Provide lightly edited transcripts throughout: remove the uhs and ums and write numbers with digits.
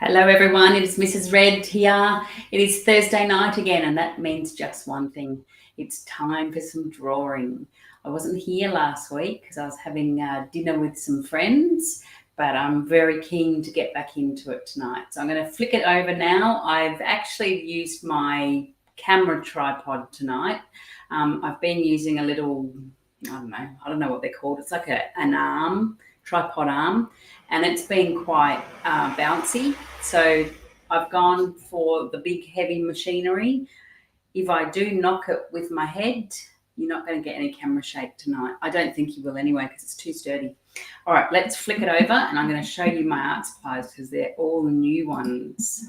Hello everyone, it is Mrs. Red here. It is Thursday night again, and that means just one thing. It's time for some drawing. I wasn't here last week because I was having dinner with some friends, but I'm very keen to get back into it tonight. So I'm going to flick it over now. I've actually used my camera tripod tonight. I've been using a little, I don't know what they're called. It's like an arm, tripod arm, and it's been quite bouncy. So I've gone for the big heavy machinery. If I do knock it with my head, you're not going to get any camera shake tonight. I don't think you will anyway because it's too sturdy. All right, let's flick it over and I'm going to show you my art supplies because they're all new ones.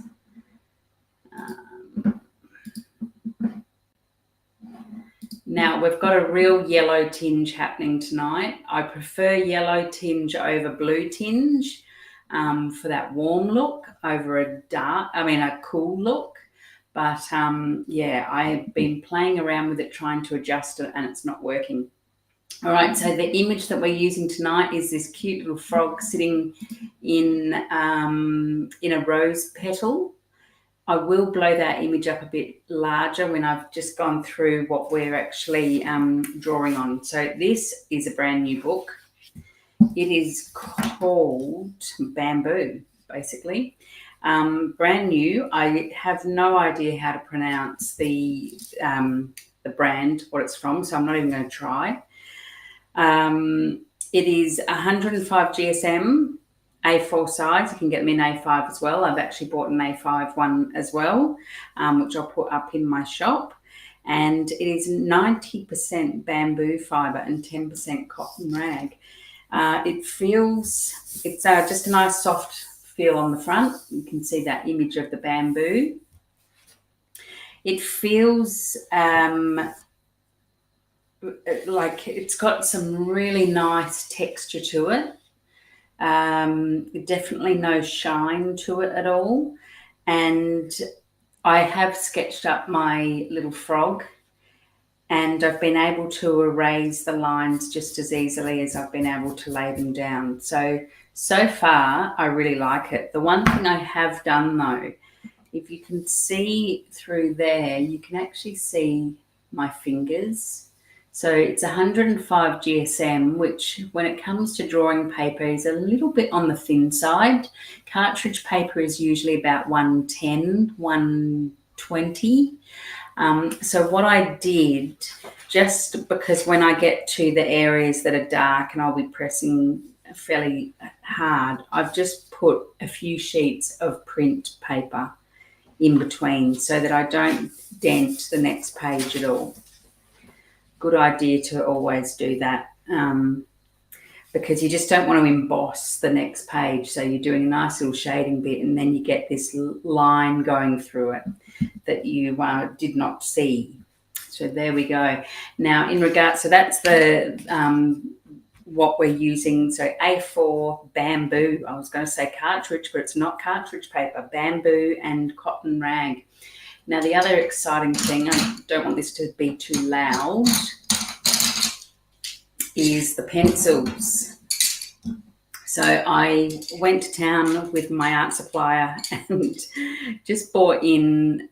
Now, we've got a real yellow tinge happening tonight. I prefer yellow tinge over blue tinge for that warm look over a cool look. But yeah, I've been playing around with it, trying to adjust it, and it's not working. All right, so the image that we're using tonight is this cute little frog sitting in a rose petal. I will blow that image up a bit larger when I've just gone through what we're actually drawing on. So this is a brand new book. It is called Bamboo, basically. Brand new. I have no idea how to pronounce the brand, what it's from, so I'm not even going to try. It is 105 GSM. A4 size. You can get them in A5 as well. I've actually bought an A5 one as well, which I'll put up in my shop. And it is 90% bamboo fibre and 10% cotton rag. It's just a nice soft feel on the front. You can see that image of the bamboo. It feels like it's got some really nice texture to it. Definitely no shine to it at all, and I have sketched up my little frog and I've been able to erase the lines just as easily as I've been able to lay them down. So far I really like it. The one thing I have done though, if you can see through there, you can actually see my fingers. So it's 105 GSM, which when it comes to drawing paper is a little bit on the thin side. Cartridge paper is usually about 110, 120. So what I did, just because when I get to the areas that are dark and I'll be pressing fairly hard, I've just put a few sheets of print paper in between so that I don't dent the next page at all. Good idea to always do that because you just don't want to emboss the next page. So you're doing a nice little shading bit and then you get this line going through it that you did not see. So there we go. Now in regards, so that's the what we're using. So A4 bamboo, I was going to say cartridge, but it's not cartridge paper, bamboo and cotton rag. Now, the other exciting thing, I don't want this to be too loud, is the pencils. So I went to town with my art supplier and just bought in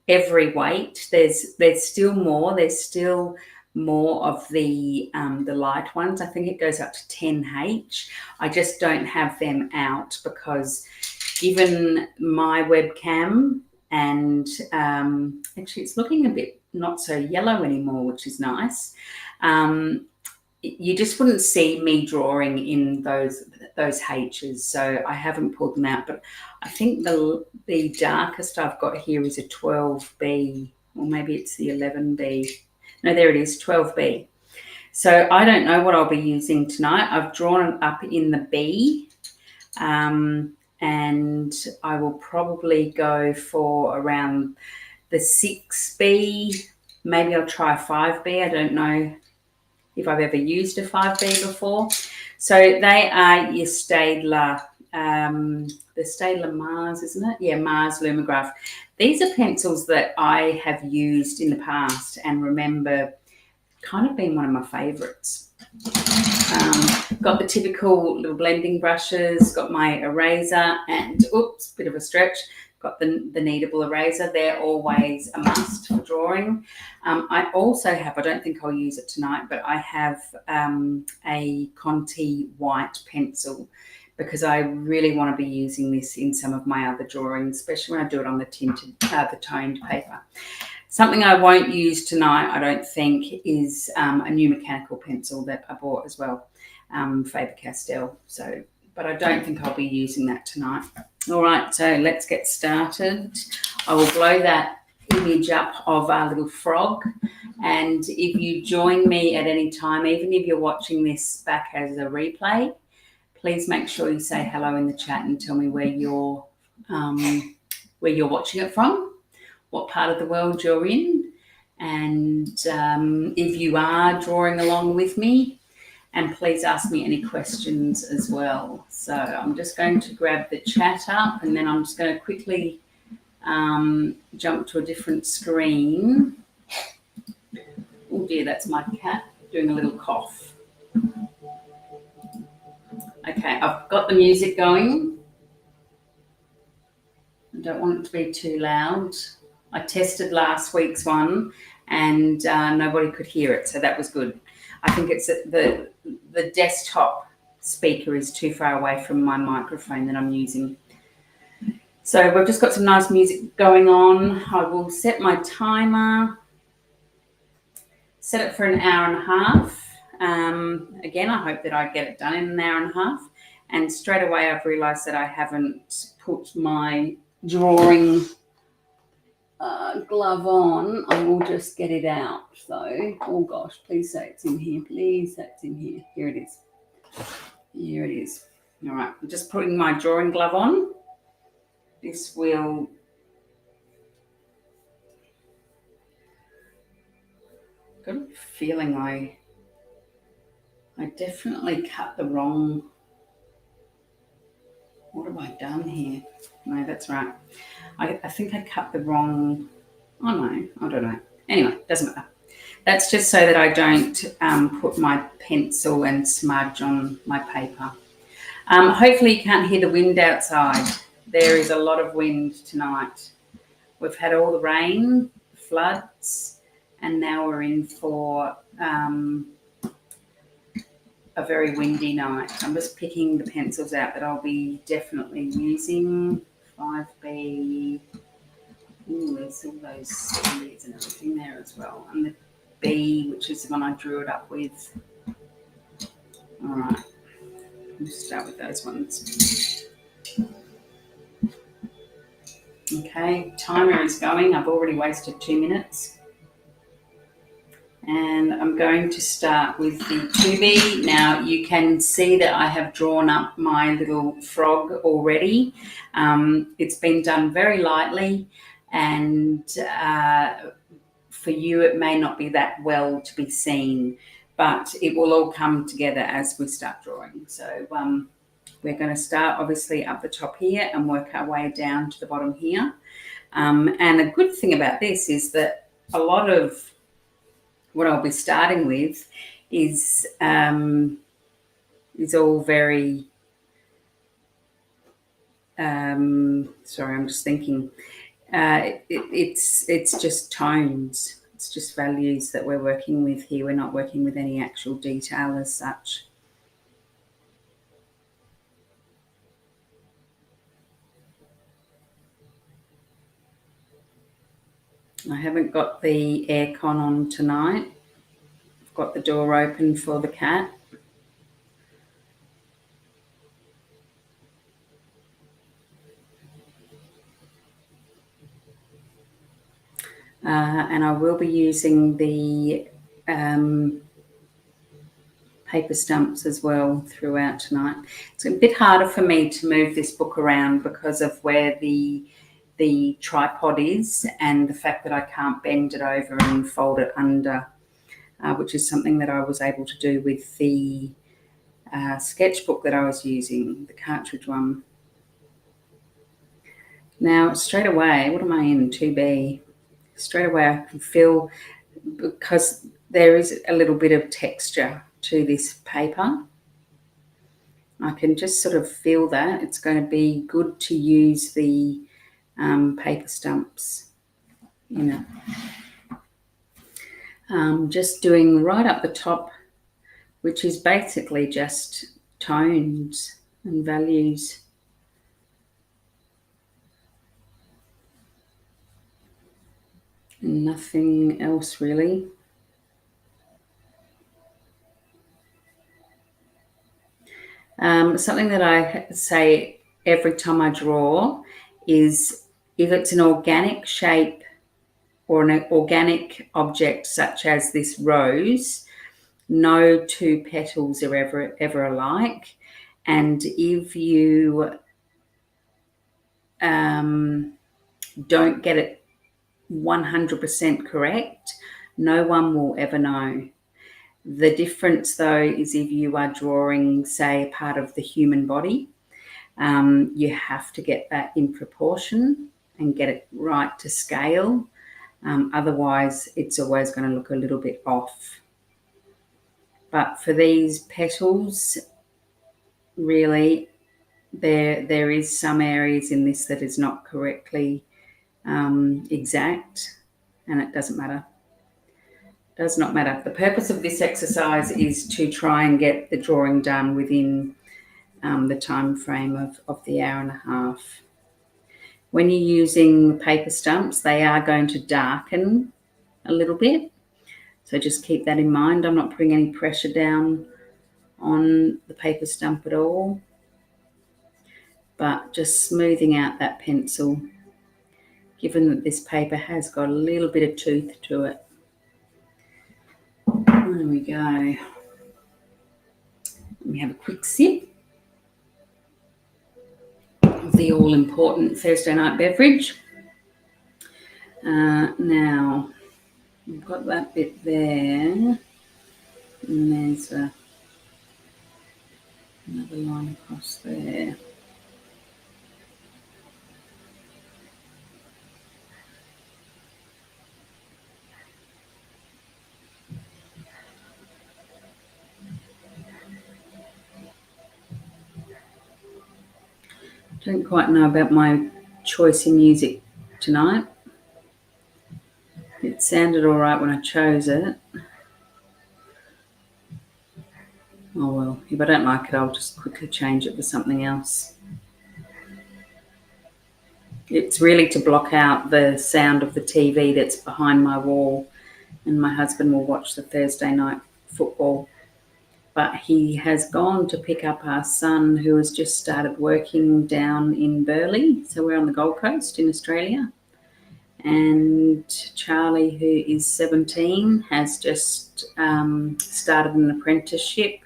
every weight. There's still more. There's still more of the light ones. I think it goes up to 10H. I just don't have them out because given my webcam, and actually it's looking a bit not so yellow anymore, which is nice. You just wouldn't see me drawing in those H's, so I haven't pulled them out. But I think the darkest I've got here is a 12B, or maybe it's the 11B. No, there it is, 12B. So I don't know what I'll be using tonight. I've drawn it up in the B. And I will probably go for around the 6B. Maybe I'll try a 5B. I don't know if I've ever used a 5B before. So they are your Staedtler, the Staedtler Mars, isn't it? Yeah, Mars Lumograph. These are pencils that I have used in the past and remember kind of been one of my favourites. Got the typical little blending brushes, got my eraser, and oops, bit of a stretch, got the kneadable eraser. They're always a must for drawing. I also have, I don't think I'll use it tonight, but I have a Conti white pencil, because I really want to be using this in some of my other drawings, especially when I do it on the the toned paper. Something I won't use tonight, I don't think, is a new mechanical pencil that I bought as well, Faber-Castell. So, but I don't think I'll be using that tonight. All right, so let's get started. I will blow that image up of our little frog. And if you join me at any time, even if you're watching this back as a replay, please make sure you say hello in the chat and tell me where you're watching it from, what part of the world you're in, and if you are drawing along with me, and please ask me any questions as well. So I'm just going to grab the chat up, and then I'm just going to quickly jump to a different screen. Oh dear, that's my cat doing a little cough. Okay, I've got the music going. I don't want it to be too loud. I tested last week's one and nobody could hear it, so that was good. I think it's the desktop speaker is too far away from my microphone that I'm using. So we've just got some nice music going on. I will set my timer, set it for an hour and a half. Again, I hope that I get it done in an hour and a half. And straight away I've realised that I haven't put my drawing glove on. I will just get it out. So, oh gosh, please say it's in here. Please say it's in here. Here it is. Here it is. All right, I'm just putting my drawing glove on. This will got a feeling I definitely cut the wrong. What have I done here? No, that's right. I think I cut the wrong. Oh no, I don't know. Anyway, doesn't matter. That's just so that I don't put my pencil and smudge on my paper. Hopefully you can't hear the wind outside. There is a lot of wind tonight. We've had all the rain, floods, and now we're in for a very windy night. I'm just picking the pencils out that I'll be definitely using. 5B. Ooh, there's all those C's and everything there as well. And the B, which is the one I drew it up with. All right, we'll start with those ones. Okay, timer is going. I've already wasted 2 minutes. And I'm going to start with the 2B. Now you can see that I have drawn up my little frog already. It's been done very lightly, and for you it may not be that well to be seen, but it will all come together as we start drawing. So we're going to start obviously up the top here and work our way down to the bottom here. And a good thing about this is that a lot of what I'll be starting with is all very, sorry, I'm just thinking, it's just tones. It's just values that we're working with here. We're not working with any actual detail as such. I haven't got the aircon on tonight. I've got the door open for the cat. And I will be using the paper stumps as well throughout tonight. It's a bit harder for me to move this book around because of where the tripod is and the fact that I can't bend it over and fold it under, which is something that I was able to do with the sketchbook that I was using, the cartridge one. Now, straight away, what am I in? 2B. Straight away I can feel, because there is a little bit of texture to this paper. I can just sort of feel that. It's going to be good to use the paper stumps, you know. Just doing right up the top, which is basically just tones and values. And nothing else really. Something that I say every time I draw is if it's an organic shape or an organic object such as this rose, no two petals are ever alike. And if you don't get it 100% correct, no one will ever know. The difference, though, is if you are drawing, say, a part of the human body, you have to get that in proportion and get it right to scale. Otherwise, it's always going to look a little bit off. But for these petals, really, there is some areas in this that is not correctly exact, and it doesn't matter. Does not matter. The purpose of this exercise is to try and get the drawing done within the time frame of the hour and a half. When you're using paper stumps, they are going to darken a little bit. So just keep that in mind. I'm not putting any pressure down on the paper stump at all, but just smoothing out that pencil, given that this paper has got a little bit of tooth to it. There we go. Let me have a quick sip of the all-important Thursday night beverage. Now, we've got that bit there, and there's another line across there. Don't quite know about my choice in music tonight. It sounded all right when I chose it. Oh well, if I don't like it, I'll just quickly change it for something else. It's really to block out the sound of the TV that's behind my wall, and my husband will watch the Thursday night football. But he has gone to pick up our son, who has just started working down in Burleigh. So we're on the Gold Coast in Australia. And Charlie, who is 17, has just started an apprenticeship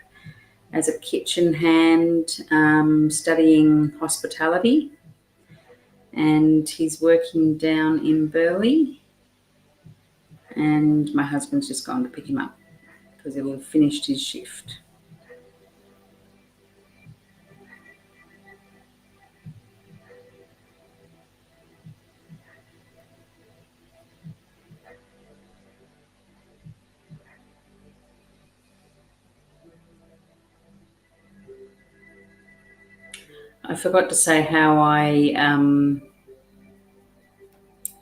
as a kitchen hand, studying hospitality. And he's working down in Burleigh. And my husband's just gone to pick him up because he'll have finished his shift. I forgot to say how I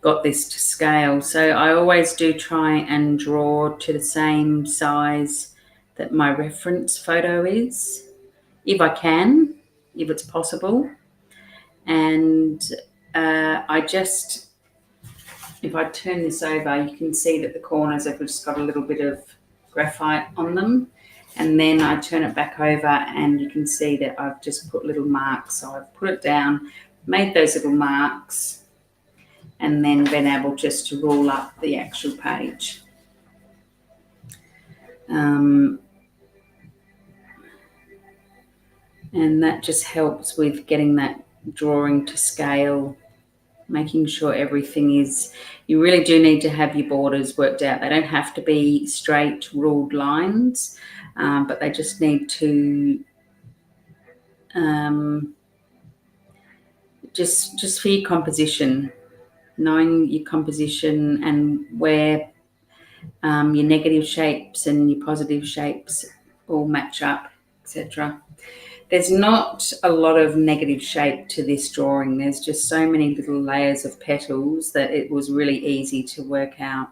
got this to scale. So I always do try and draw to the same size that my reference photo is, if I can, if it's possible. And if I turn this over, you can see that the corners have just got a little bit of graphite on them. And then I turn it back over and you can see that I've just put little marks. So I've put it down, made those little marks, and then been able just to roll up the actual page. And that just helps with getting that drawing to scale, making sure everything is, you really do need to have your borders worked out. They don't have to be straight ruled lines, but they just need to, just for your composition, knowing your composition and where your negative shapes and your positive shapes all match up, etc. There's not a lot of negative shape to this drawing. There's just so many little layers of petals that it was really easy to work out.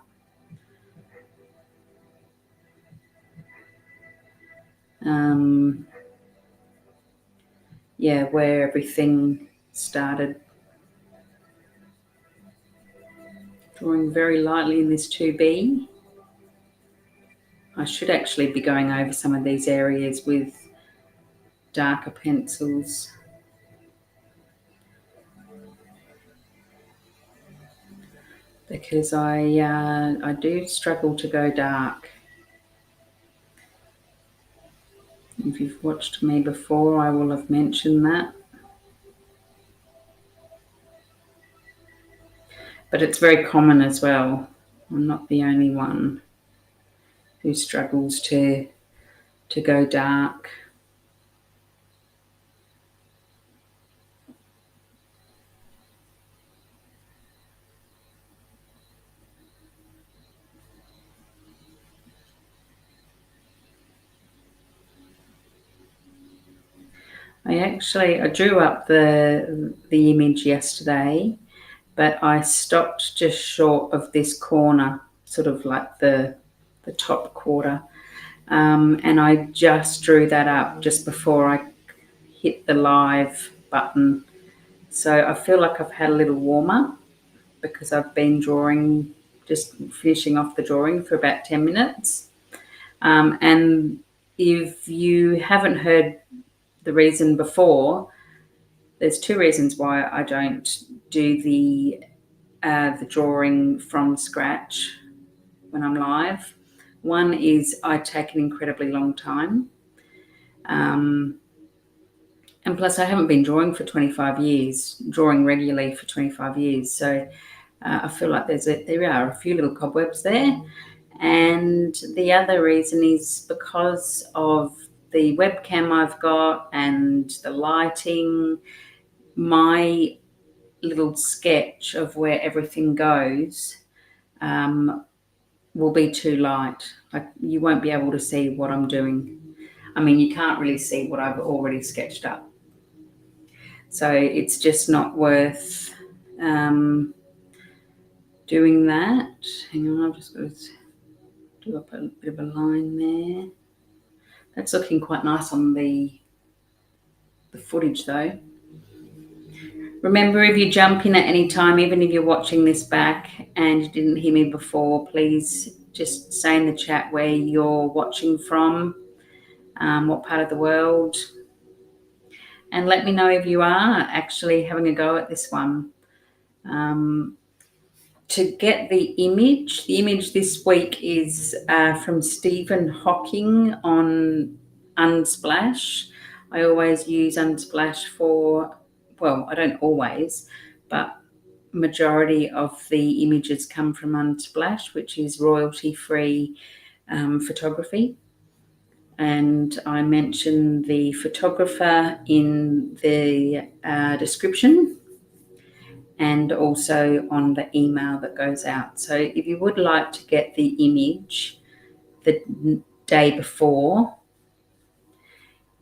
Yeah, where everything started. Drawing very lightly in this 2B. I should actually be going over some of these areas with darker pencils. Because I do struggle to go dark. If you've watched me before, I will have mentioned that. But it's very common as well. I'm not the only one who struggles to go dark. I drew up the image yesterday, but I stopped just short of this corner, sort of like the top quarter, and I just drew that up just before I hit the live button. So I feel like I've had a little warm up because I've been drawing, just finishing off the drawing for about 10 minutes. And if you haven't heard the reason before, there's two reasons why I don't do the drawing from scratch when I'm live. One is I take an incredibly long time. And plus I haven't been drawing for 25 years, drawing regularly for 25 years. So I feel like there are a few little cobwebs there. And the other reason is because of the webcam I've got and the lighting. My little sketch of where everything goes will be too light. Like, you won't be able to see what I'm doing. I mean, you can't really see what I've already sketched up. So it's just not worth doing that. Hang on, I've just got to do up a bit of a line there. That's looking quite nice on the footage though. Remember, if you jump in at any time, even if you're watching this back and you didn't hear me before, please just say in the chat where you're watching from, what part of the world, and let me know if you are actually having a go at this one. To get the image this week is from Stephen Hocking on Unsplash. I always use Unsplash for, well, I don't always, but majority of the images come from Unsplash, which is royalty-free photography. And I mention the photographer in the description and also on the email that goes out. So if you would like to get the image the day before,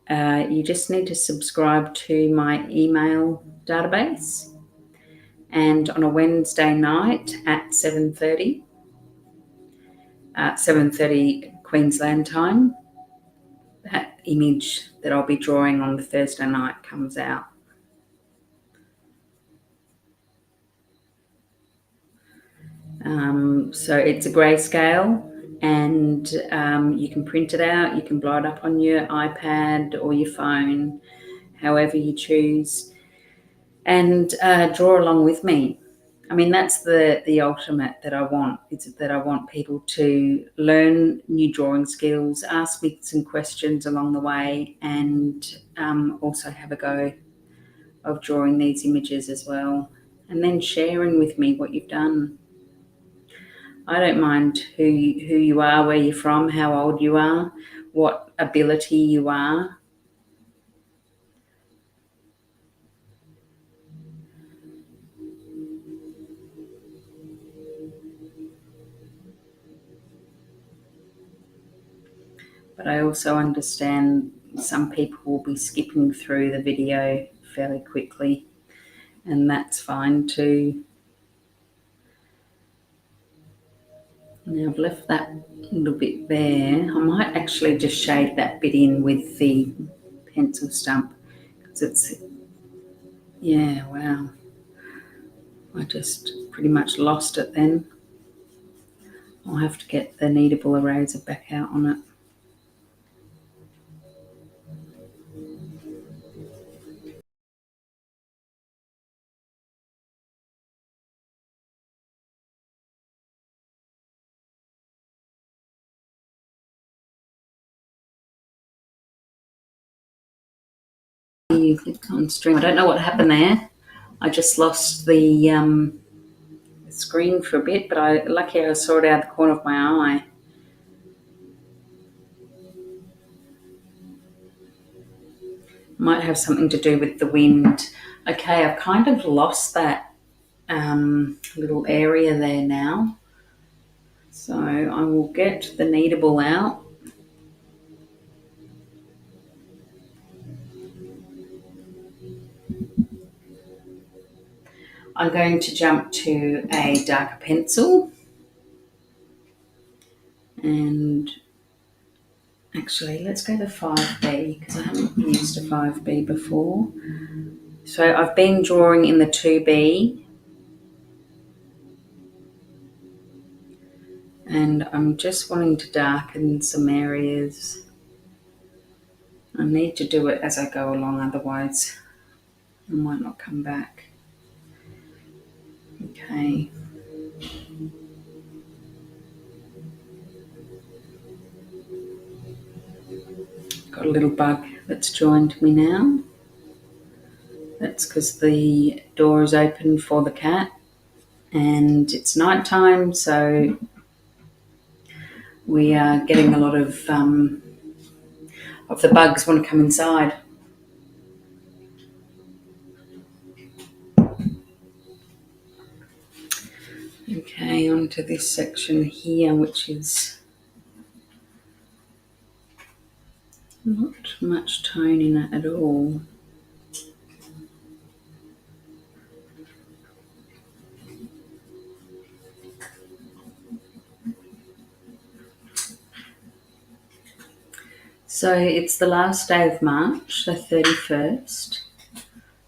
you just need to subscribe to my email database. And on a Wednesday night at 7:30 Queensland time, that image that I'll be drawing on the Thursday night comes out. So it's a grayscale, and you can print it out, you can blow it up on your iPad or your phone, however you choose, and draw along with me. I mean, that's the ultimate that I want. It's that I want people to learn new drawing skills, ask me some questions along the way, and also have a go of drawing these images as well, and then sharing with me what you've done. I don't mind who you are, where you're from, how old you are, what ability you are. but I also understand some people will be skipping through the video fairly quickly, and that's fine too. Now I've left that little bit there. I might actually just shade that bit in with the pencil stump, because it's, yeah, wow. I just pretty much lost it then. I'll have to get the kneadable eraser back out on it. You click on stream. I don't know what happened there. I just lost the screen for a bit, but lucky I saw it out the corner of my eye. Might have something to do with the wind. Okay, I've kind of lost that little area there now. So I will get the kneadable out. I'm going to jump to a darker pencil, and actually let's go to 5B, because I haven't used a 5B before. So I've been drawing in the 2B, and I'm just wanting to darken some areas. I need to do it as I go along, otherwise I might not come back. Okay. Got a little bug that's joined me now. That's because the door is open for the cat, and it's night time, so we are getting a lot of the bugs want to come inside. Okay, onto this section here, which is not much tone in it at all. So it's the last day of March, the 31st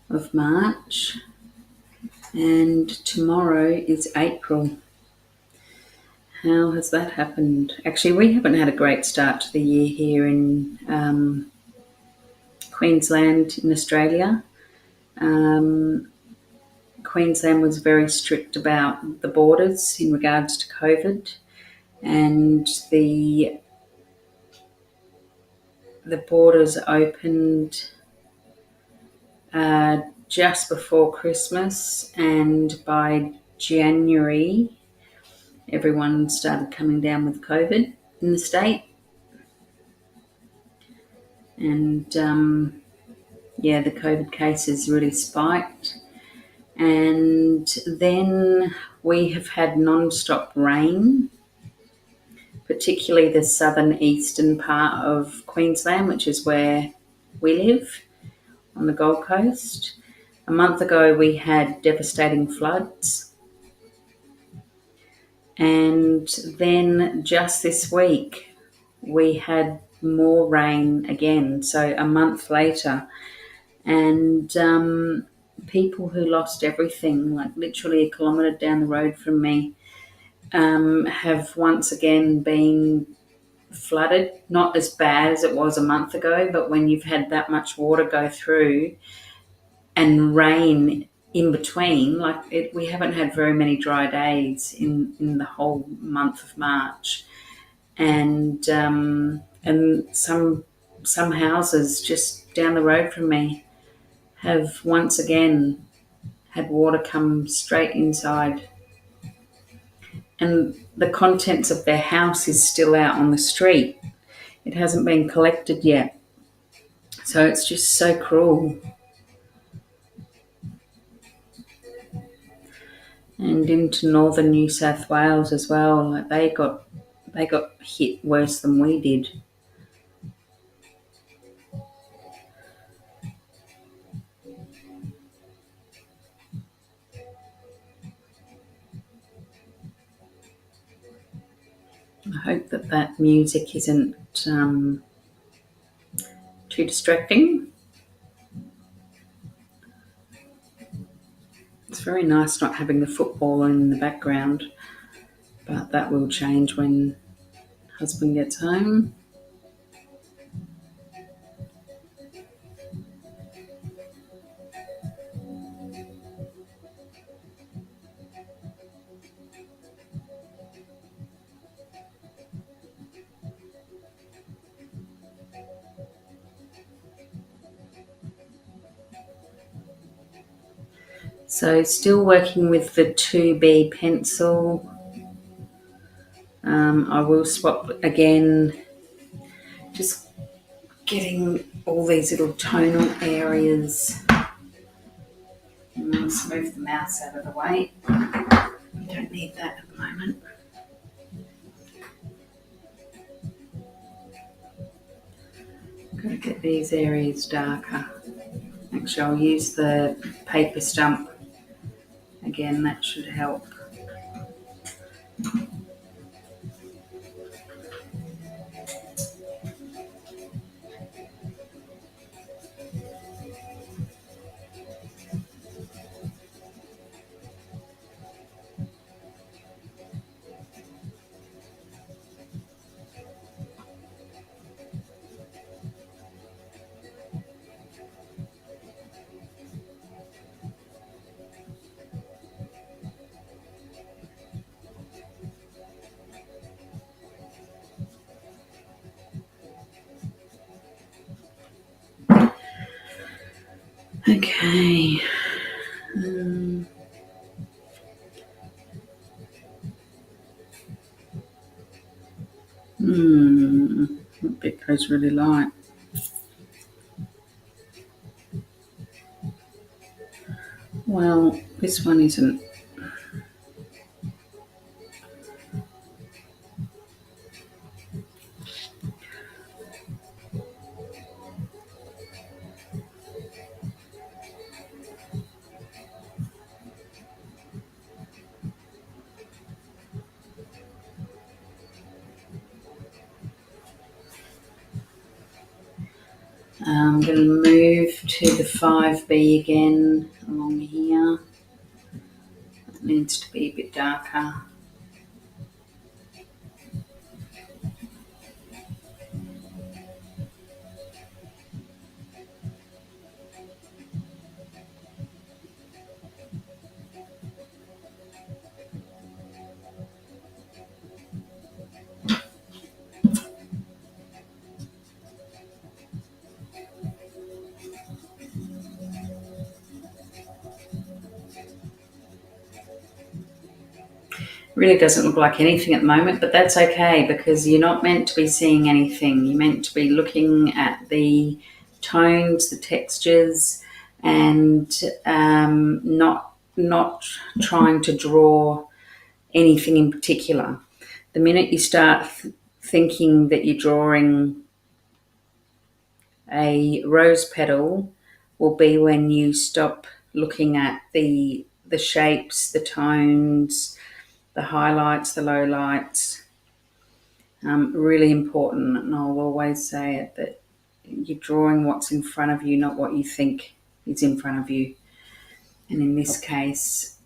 of March, and tomorrow is April. How has that happened? Actually, we haven't had a great start to the year here in Queensland in Australia. Queensland was very strict about the borders in regards to COVID, and the borders opened just before Christmas, and by January everyone started coming down with COVID in the state. And yeah, the COVID cases really spiked. And then we have had non-stop rain, particularly the southern eastern part of Queensland, which is where we live on the Gold Coast. A month ago we had devastating floods. And then just this week we had more rain again, so a month later. And people who lost everything, like literally a kilometre down the road from me, have once again been flooded. Not as bad as it was a month ago, but when you've had that much water go through and rain in between, we haven't had very many dry days in the whole month of March. And some houses just down the road from me have once again had water come straight inside, and the contents of their house is still out on the street. It hasn't been collected yet. So it's just so cruel. And into northern New South Wales as well, like they got hit worse than we did. hope that that music isn't too distracting. It's very nice not having the football in the background, but that will change when husband gets home. So still working with the 2B pencil. I will swap again, just getting all these little tonal areas. Let's move the mouse out of the way. Don't need that at the moment. Got to get these areas darker. Actually, I'll use the paper stump again, that should help. Okay. That bit goes really light. Well, this one isn't. I'm going to move to the 5B again along here. It needs to be a bit darker. Really doesn't look like anything at the moment, but that's okay because you're not meant to be seeing anything. You're meant to be looking at the tones, the textures, and not trying to draw anything in particular. The minute you start thinking that you're drawing a rose petal will be when you stop looking at the shapes, the tones, the highlights, the lowlights. Really important, and I'll always say it, that you're drawing what's in front of you, not what you think is in front of you. And in this case,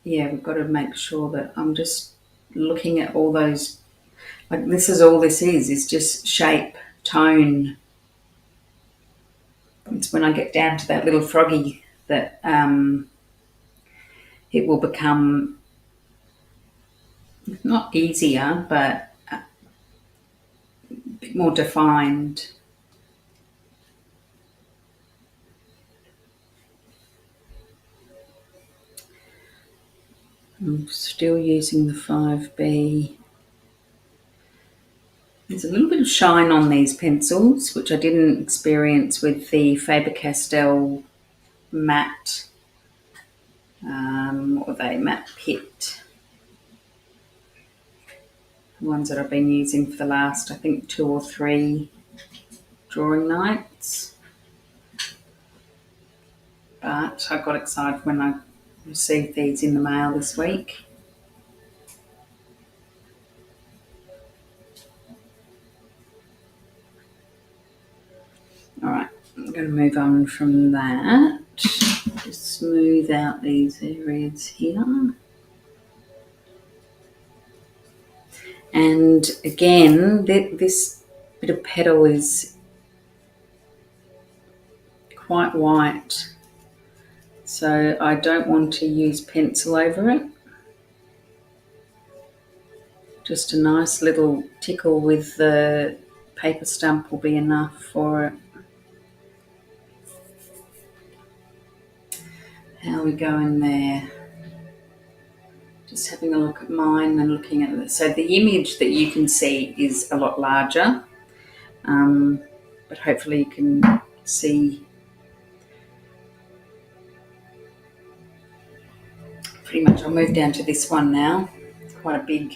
we've got to make sure that I'm just looking at all those, like this is all this is just shape, tone. It's when I get down to that little froggy that it will become not easier, but a bit more defined. I'm still using the 5B. There's a little bit of shine on these pencils, which I didn't experience with the Faber-Castell matte, what were they, matte Pit. The ones that I've been using for the last, I think, 2 or 3 drawing nights. But I got excited when I received these in the mail this week. going to move on from that. Just smooth out these areas here. And again, this bit of petal is quite white, so I don't want to use pencil over it. Just a nice little tickle with the paper stump will be enough for it. How are we going there? Just having a look at mine and looking at it. So the image that you can see is a lot larger, but hopefully you can see pretty much. I'll move down to this one now. It's quite a big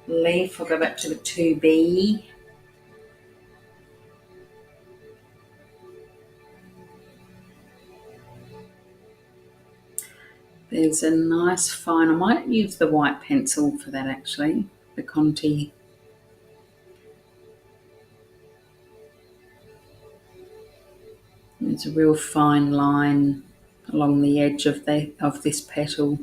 leaf. I'll go back to the 2B. There's a nice fine, I might use the white pencil for that actually, the Conti. There's a real fine line along the edge of this petal.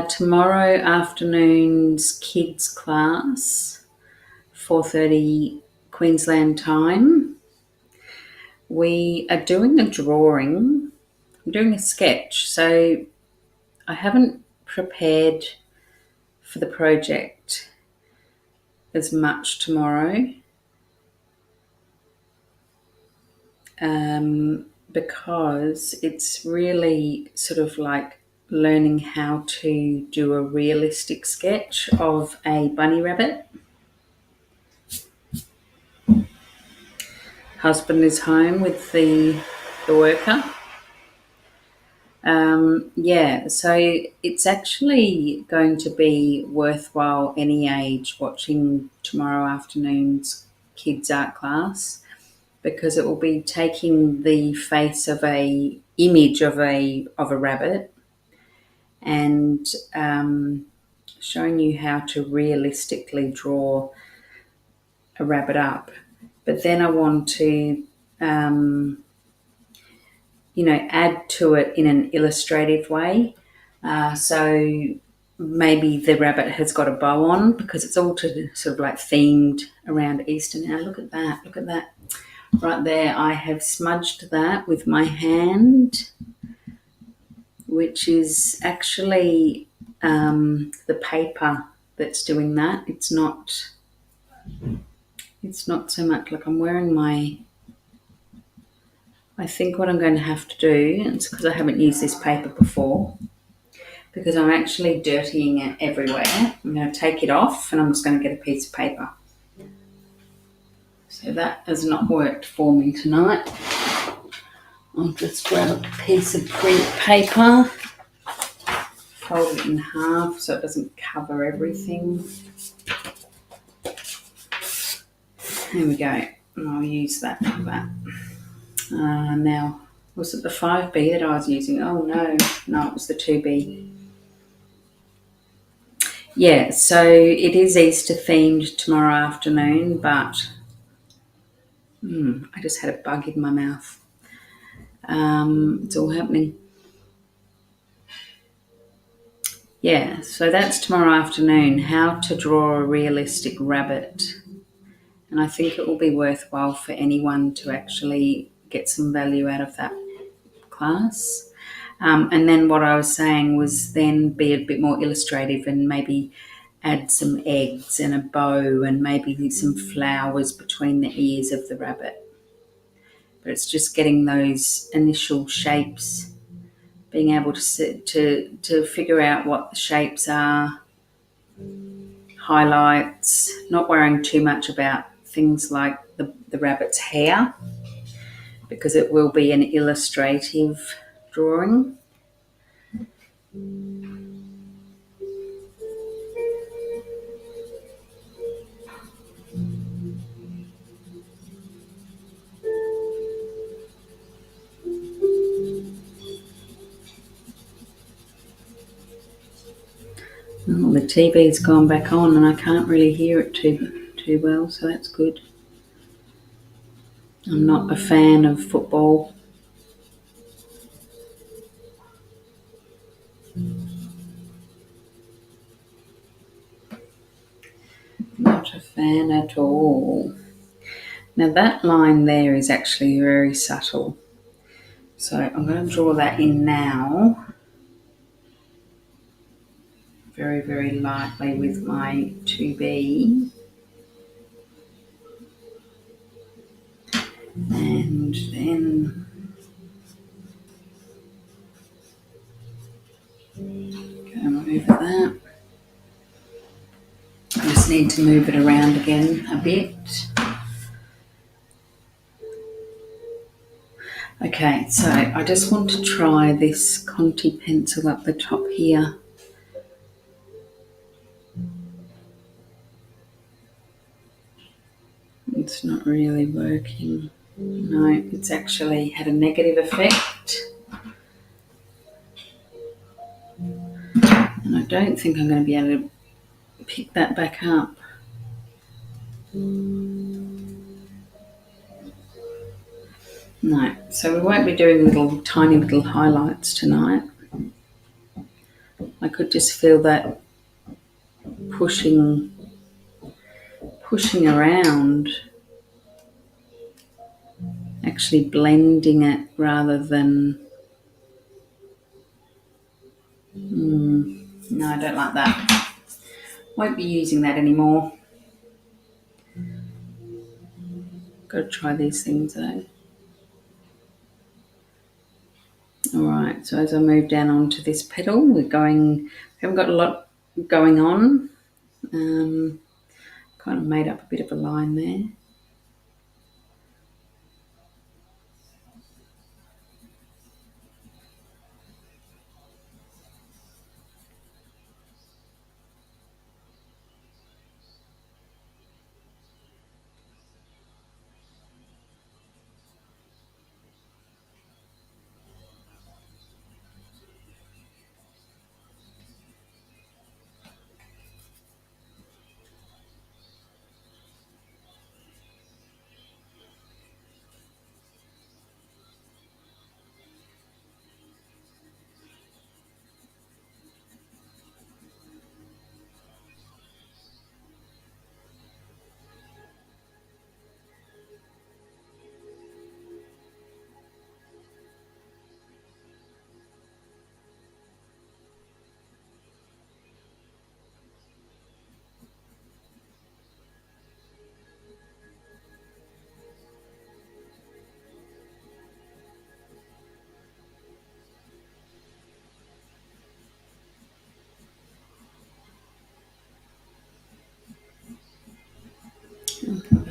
Tomorrow afternoon's kids class, 4:30 Queensland time. We are doing a drawing. I'm doing a sketch, so I haven't prepared for the project as much tomorrow, because it's really sort of like learning how to do a realistic sketch of a bunny rabbit. Husband is home with the worker. Yeah, so it's actually going to be worthwhile any age watching tomorrow afternoon's kids art class, because it will be taking the face of a image of a rabbit and showing you how to realistically draw a rabbit up. But then I want to add to it in an illustrative way. So maybe the rabbit has got a bow on, because it's all sort of like themed around Easter now. Look at that, look at that. Right there, I have smudged that with my hand, which is actually the paper that's doing that. It's not so much like I'm wearing I think what I'm going to have to do, and it's because I haven't used this paper before, because I'm actually dirtying it everywhere. I'm going to take it off and I'm just going to get a piece of paper. So that has not worked for me tonight. I'll just grab a piece of print paper, fold it in half so it doesn't cover everything. There we go. And I'll use that for that. Now, was it the 5B that I was using? Oh no, it was the 2B. Yeah, so it is Easter themed tomorrow afternoon, but I just had a bug in my mouth. It's all happening. Yeah, so that's tomorrow afternoon, how to draw a realistic rabbit. And I think it will be worthwhile for anyone to actually get some value out of that class. And then what I was saying was then be a bit more illustrative and maybe add some eggs and a bow and maybe some flowers between the ears of the rabbit. But it's just getting those initial shapes, being able to figure out what the shapes are, highlights, not worrying too much about things like the rabbit's hair, because it will be an illustrative drawing. Oh, the TV's gone back on and I can't really hear it too well, so that's good. I'm not a fan of football. Not a fan at all. Now that line there is actually very subtle. So I'm going to draw that in now. Very, very lightly with my 2B. And then come over that. I just need to move it around again a bit. Okay, so I just want to try this Conti pencil up the top here. It's not really working. No, it's actually had a negative effect. And I don't think I'm going to be able to pick that back up. No, so we won't be doing tiny little highlights tonight. I could just feel that pushing around, actually blending it rather than... No, I don't like that. Won't be using that anymore. Got to try these things though. Alright, so as I move down onto this petal, we haven't got a lot going on. Kind of made up a bit of a line there.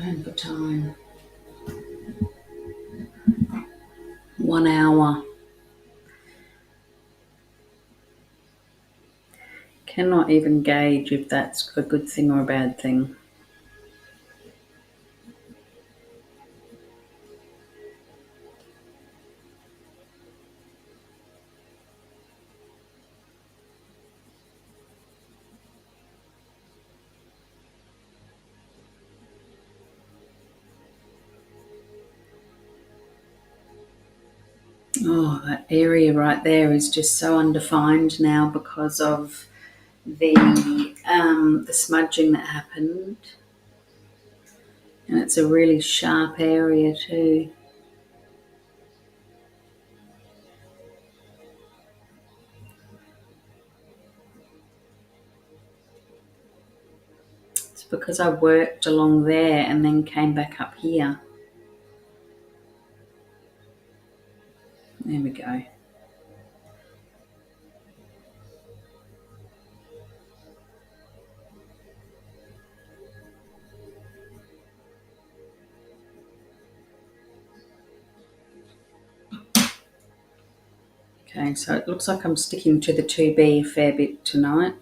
And for time. 1 hour. Cannot even gauge if that's a good thing or a bad thing. Oh, that area right there is just so undefined now because of the smudging that happened. And it's a really sharp area too. It's because I worked along there and then came back up here. There we go. Okay, so it looks like I'm sticking to the 2B a fair bit tonight.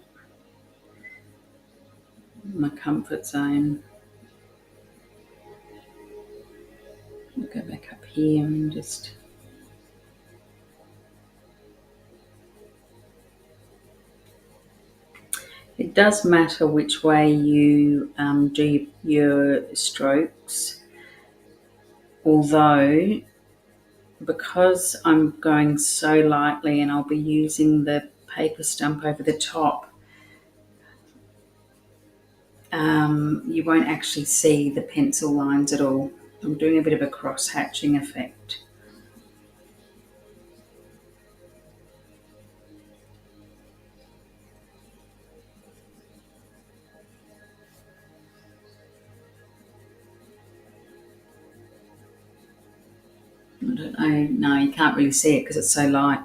My comfort zone. I'll go back up here and just... It does matter which way you do your strokes, although because I'm going so lightly and I'll be using the paper stump over the top, you won't actually see the pencil lines at all. I'm doing a bit of a cross-hatching effect. I don't know, no, you can't really see it because it's so light.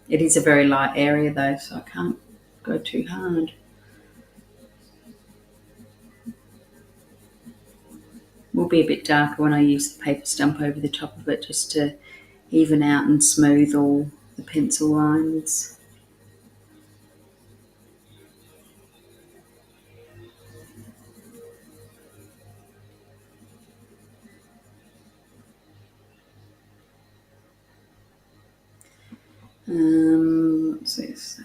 It is a very light area though, so I can't go too hard. Will be a bit darker when I use the paper stump over the top of it, just to even out and smooth all the pencil lines. What's this?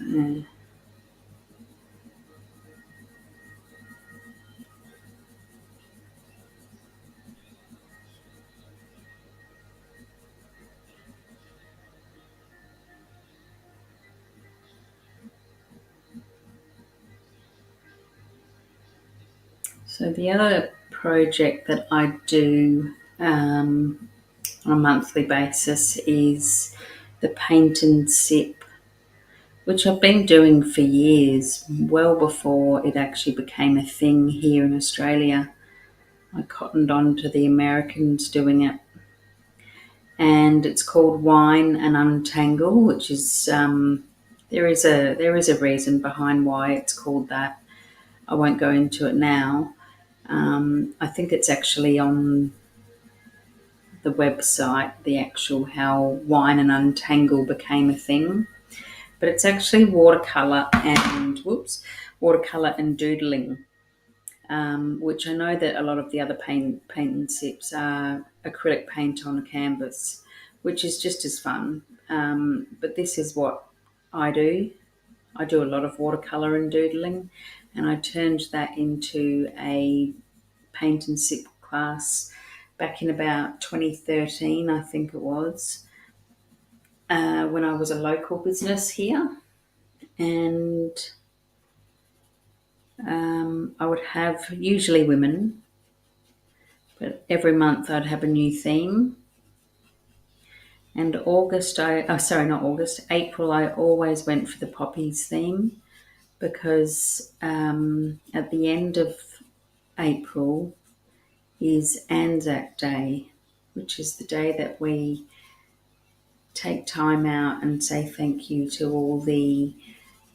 So the other project that I do on a monthly basis is the paint and sip, which I've been doing for years, well before it actually became a thing here in Australia. I cottoned on to the Americans doing it. And it's called Wine and Untangle, which is there is a reason behind why it's called that. I won't go into it now. I think it's actually on the website, the actual how Wine and Untangle became a thing. But it's actually watercolor and doodling, which I know that a lot of the other paint and sips are acrylic paint on a canvas, which is just as fun. But this is what I do. I do a lot of watercolor and doodling, and I turned that into a paint and sip class back in about 2013, I think it was, when I was a local business here. And I would have usually women, but every month I'd have a new theme. And April, I always went for the poppies theme, because at the end of April is Anzac Day, which is the day that we take time out and say thank you to all the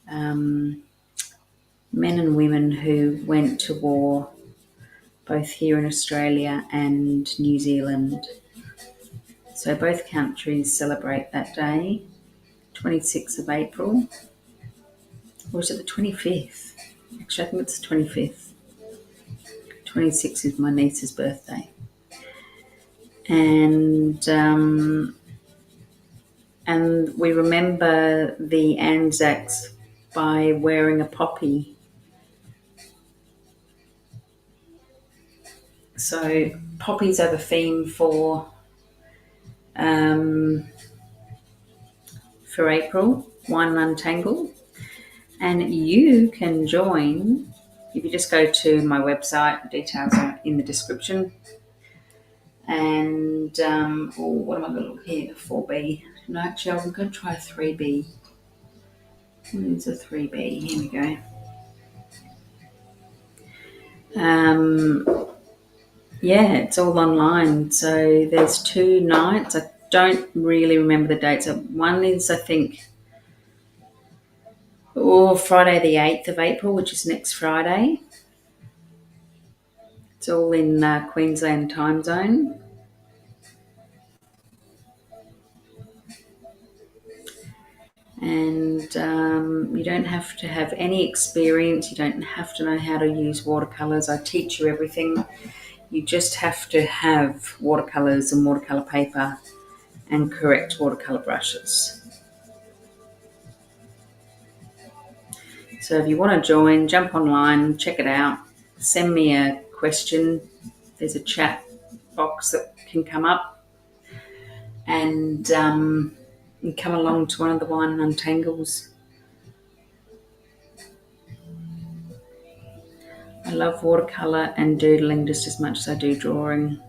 men and women who went to war, both here in Australia and New Zealand. So both countries celebrate that day, 26th of April. Or is it the 25th? Actually, I think it's the 25th. 26th is my niece's birthday. And we remember the Anzacs by wearing a poppy. So poppies are the theme for April, Wine and Untangle. And you can join if you just go to my website. Details are in the description. And what am I going to look here? 4B. No, actually, I'm going to try 3B. What is a 3B? Here we go. Yeah, it's all online. So there's 2 nights. I don't really remember the dates. One is, I think, Friday the 8th of April, which is next Friday. It's all in Queensland time zone. And you don't have to have any experience. You don't have to know how to use watercolors. I teach you everything. You just have to have watercolors and watercolor paper and correct watercolor brushes. So if you want to join, jump online, check it out, send me a question. There's a chat box that can come up, and come along to one of the Wine and Untangles. I love watercolour and doodling just as much as I do drawing.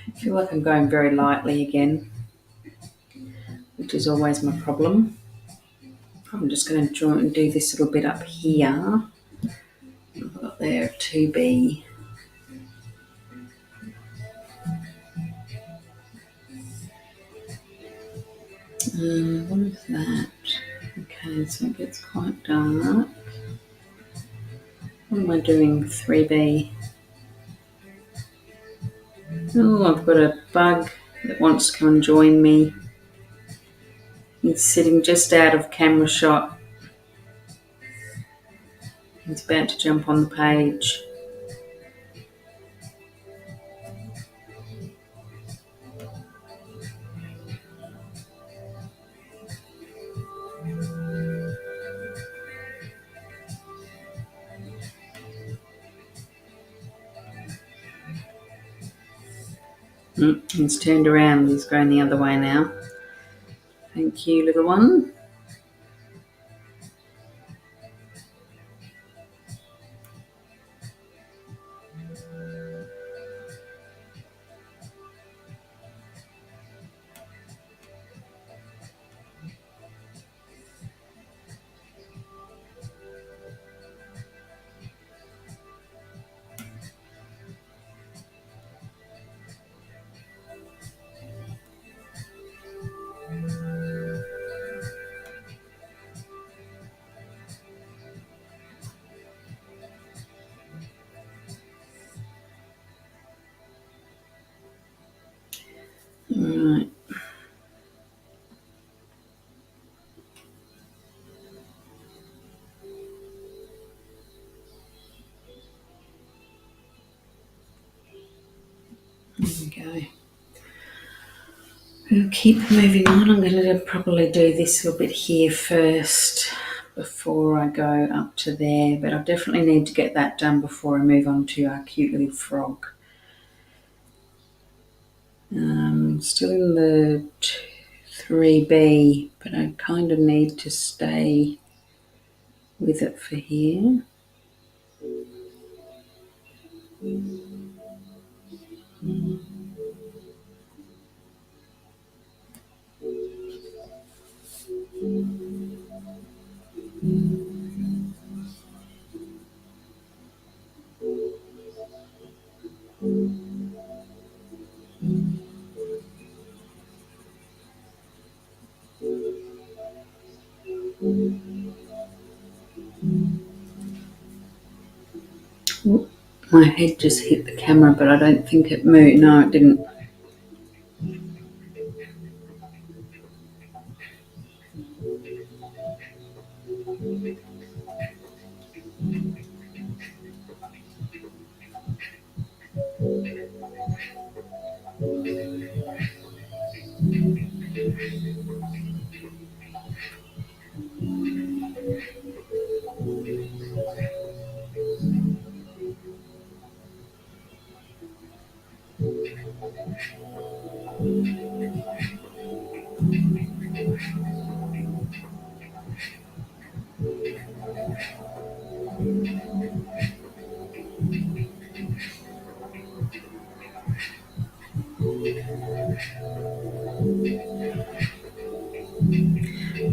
I feel like I'm going very lightly again, which is always my problem. I'm just going to draw and do this little bit up here. I've got there 2B. What is that? Okay, so it gets quite dark. What am I doing? 3B. Oh, I've got a bug that wants to come and join me. He's sitting just out of camera shot. He's about to jump on the page. He's turned around. He's going the other way now. Thank you, little one. Right. There we go. We'll keep moving on. I'm going to probably do this little bit here first before I go up to there, but I definitely need to get that done before I move on to our cute little frog. Still in the 3B, but I kind of need to stay with it for here. My head just hit the camera, but I don't think it moved. No, it didn't.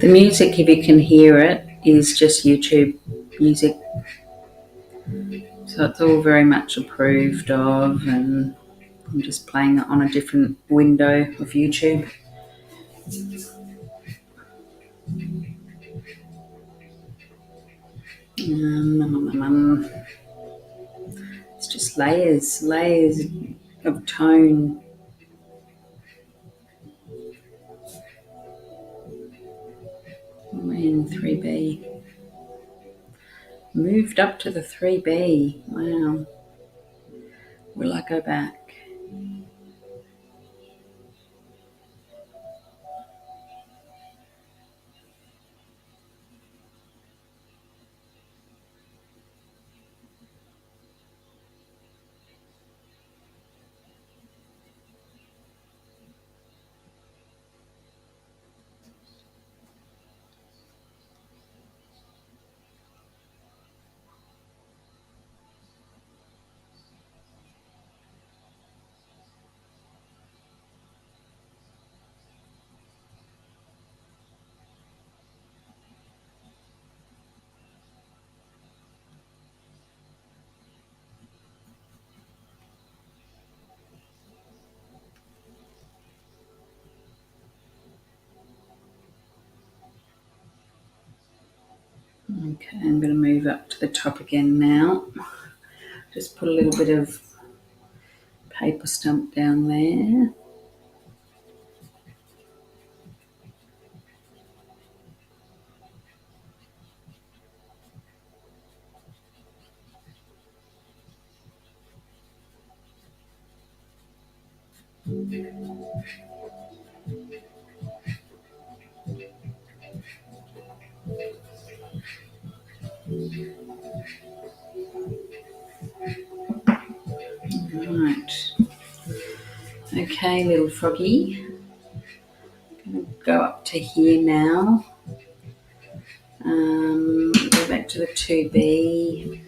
The music, if you can hear it, is just YouTube music. So it's all very much approved of, and I'm just playing it on a different window of YouTube. It's just layers of tone. We're in 3B. Moved up to the 3B. Wow. Will I go back? Okay, I'm going to move up to the top again now. Just put a little bit of paper stump down there. Right. Okay, little froggy. I'm going to go up to here now. Go back to the 2B.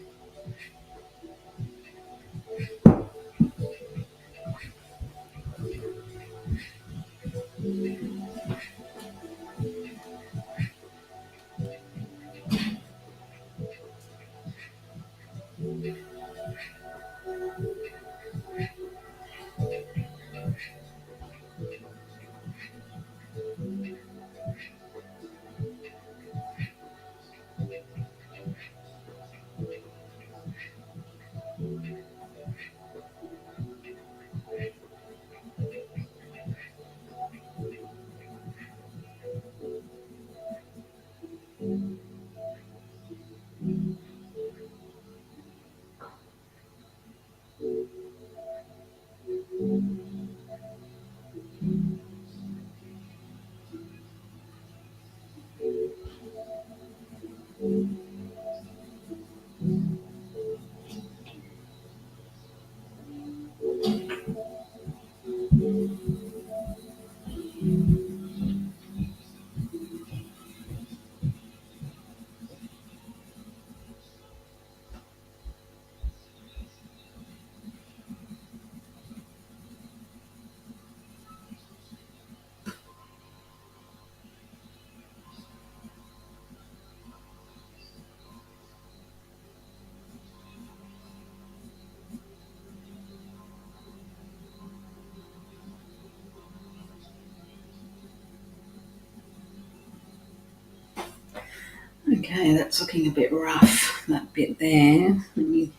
Okay, that's looking a bit rough, that bit there. Let me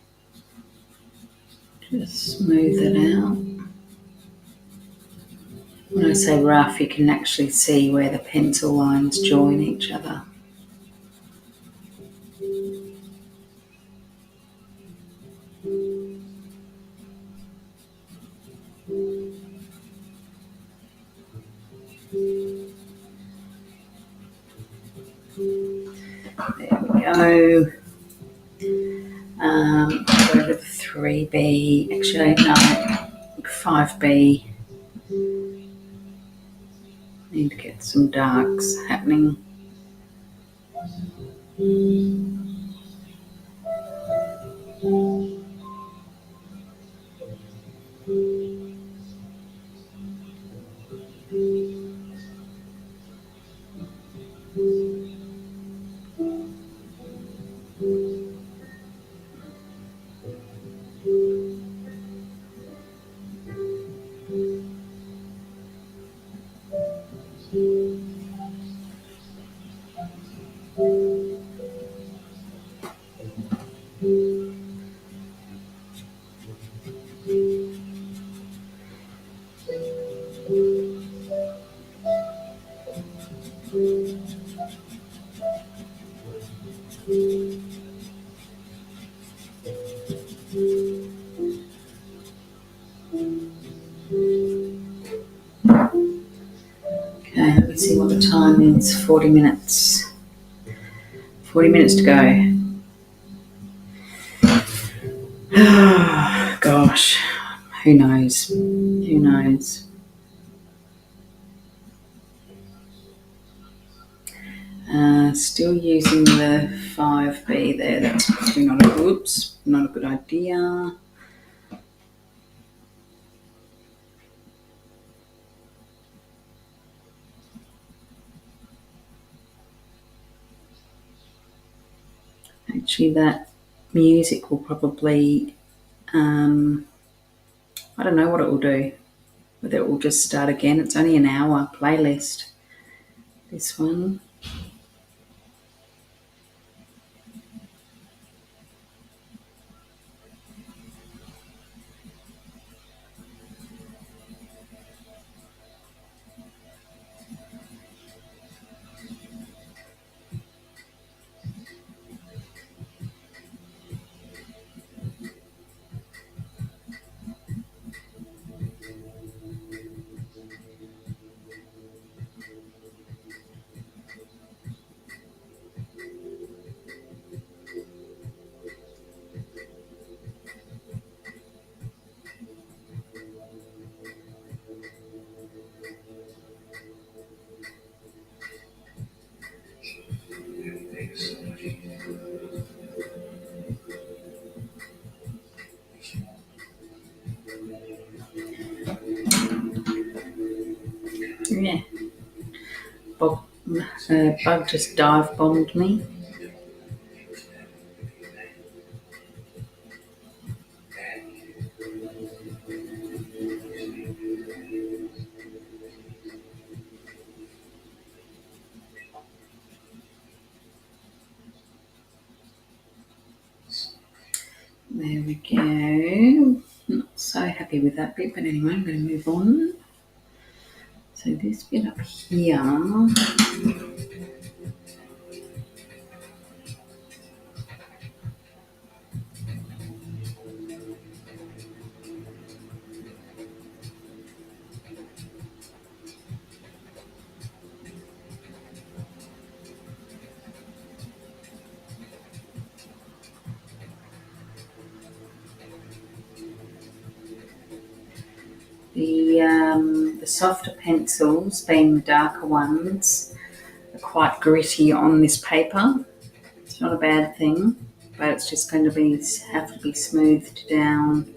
just smooth it out. When I say rough, you can actually see where the pencil lines join each other. There we go. Go to the 3B, actually no, 5B. Need to get some darks happening. Okay, let me see what the time is. 40 minutes. 40 minutes to go. Oh, gosh. Who knows? Who knows? Still using the 5B there. That's probably not a good idea. Actually, that music will probably, I don't know what it will do. Whether it will just start again. It's only an hour playlist, this one. Yeah. Bug just dive bombed me. There we go. Not so happy with that bit, but anyway, I'm going to move on. So this bit up here. The softer pencils, being the darker ones, are quite gritty on this paper. It's not a bad thing, but it's just going to have to be smoothed down.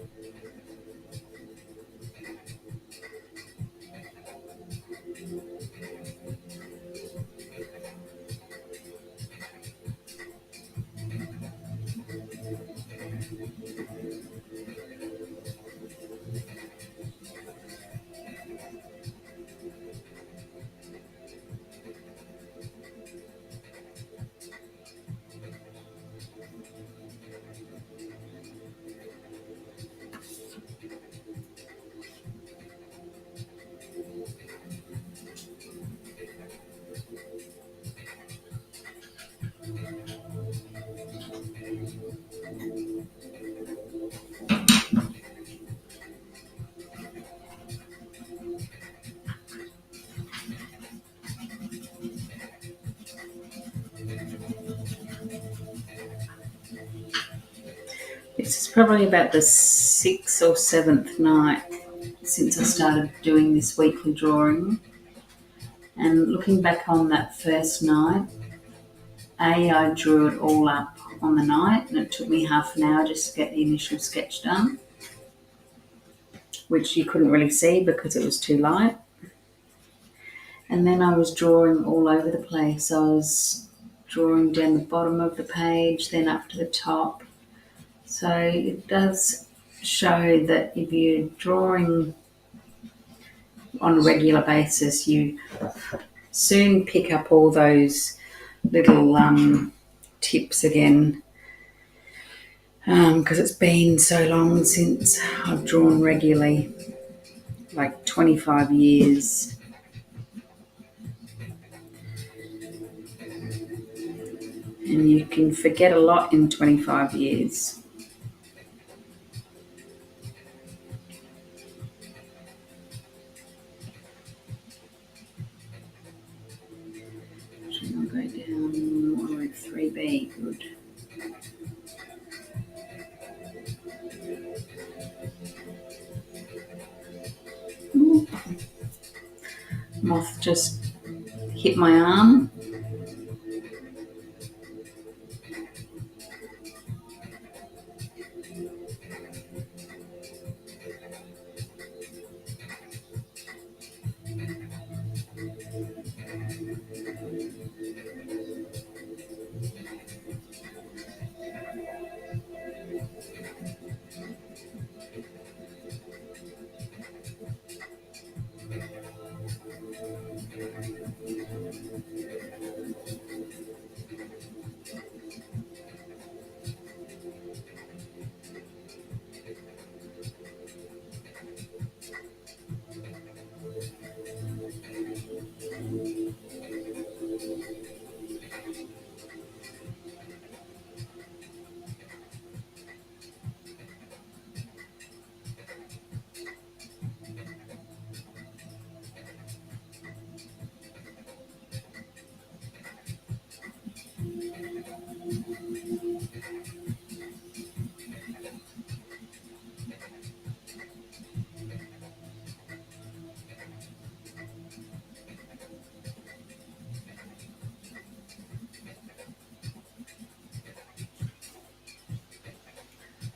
This is probably about the 6th or 7th night since I started doing this weekly drawing. And looking back on that first night, I drew it all up on the night, and it took me half an hour just to get the initial sketch done, which you couldn't really see because it was too light. And then I was drawing all over the place. I was drawing down the bottom of the page, then up to the top. So it does show that if you're drawing on a regular basis, you soon pick up all those little tips again. because it's been so long since I've drawn regularly, like 25 years. And you can forget a lot in 25 years. Should I go down all the way to 3B? Good. Ooh. Moth just hit my arm.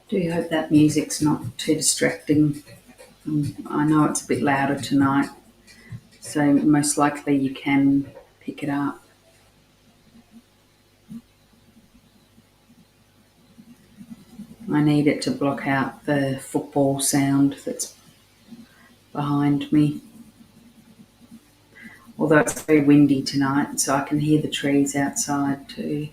Do hope that music's not too distracting. I know it's a bit louder tonight, so most likely you can pick it up. I need it to block out the football sound that's behind me. Although it's very windy tonight, so I can hear the trees outside too.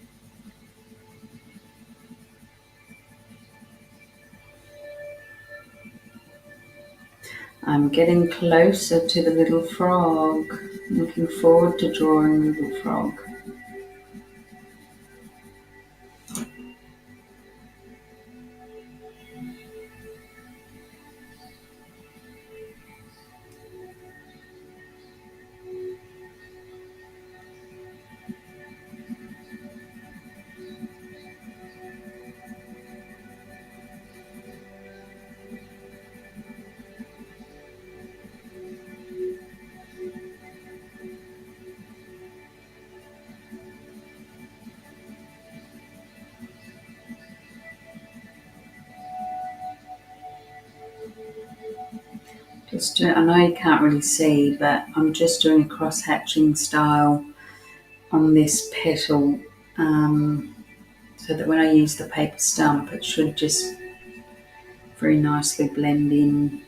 I'm getting closer to the little frog. Looking forward to drawing the little frog. I know you can't really see, but I'm just doing a cross-hatching style on this petal, so that when I use the paper stump, it should just very nicely blend in.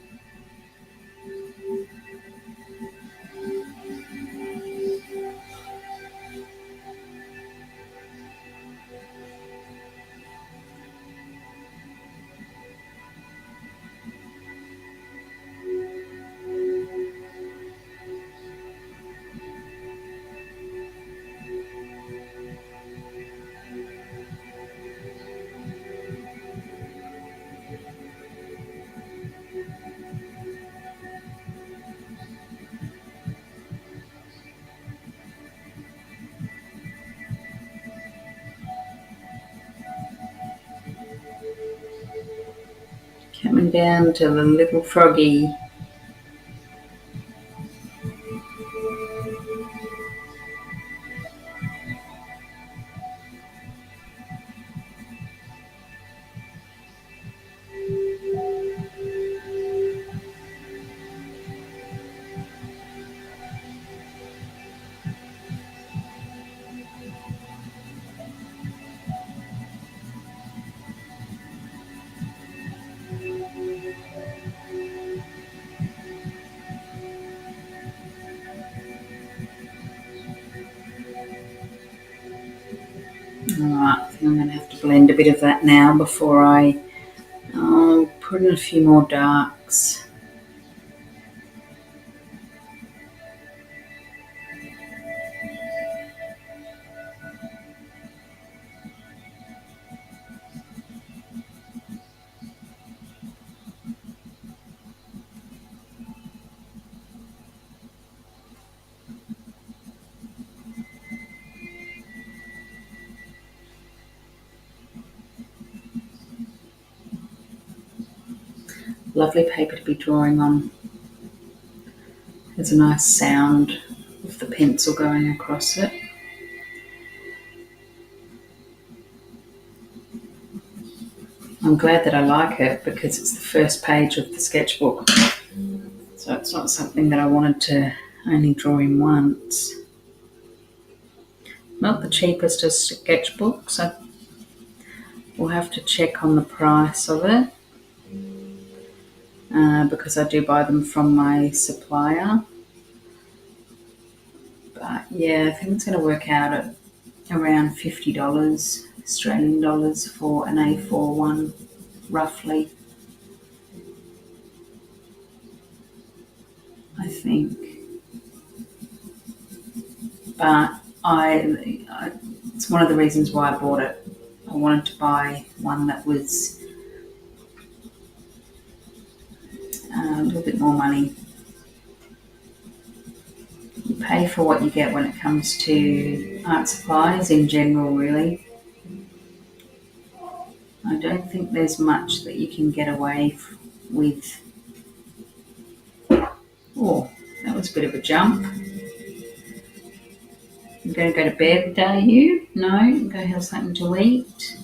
Coming down to the little froggy. Alright, I think I'm going to have to blend blend a bit of that now before I put in a few more darks. Lovely paper to be drawing on. There's a nice sound of the pencil going across it. I'm glad that I like it because it's the first page of the sketchbook. So it's not something that I wanted to only draw in once. Not the cheapest of sketchbooks. I will have to check on the price of it because I do buy them from my supplier. But yeah, I think it's going to work out at around $50 Australian dollars for an A4 one, roughly. I think. But it's one of the reasons why I bought it. I wanted to buy one that was a little bit more money. You pay for what you get when it comes to art supplies in general, really. I don't think there's much that you can get away with. Oh, that was a bit of a jump. You're going to go to bed, are you? No? Go have something to eat?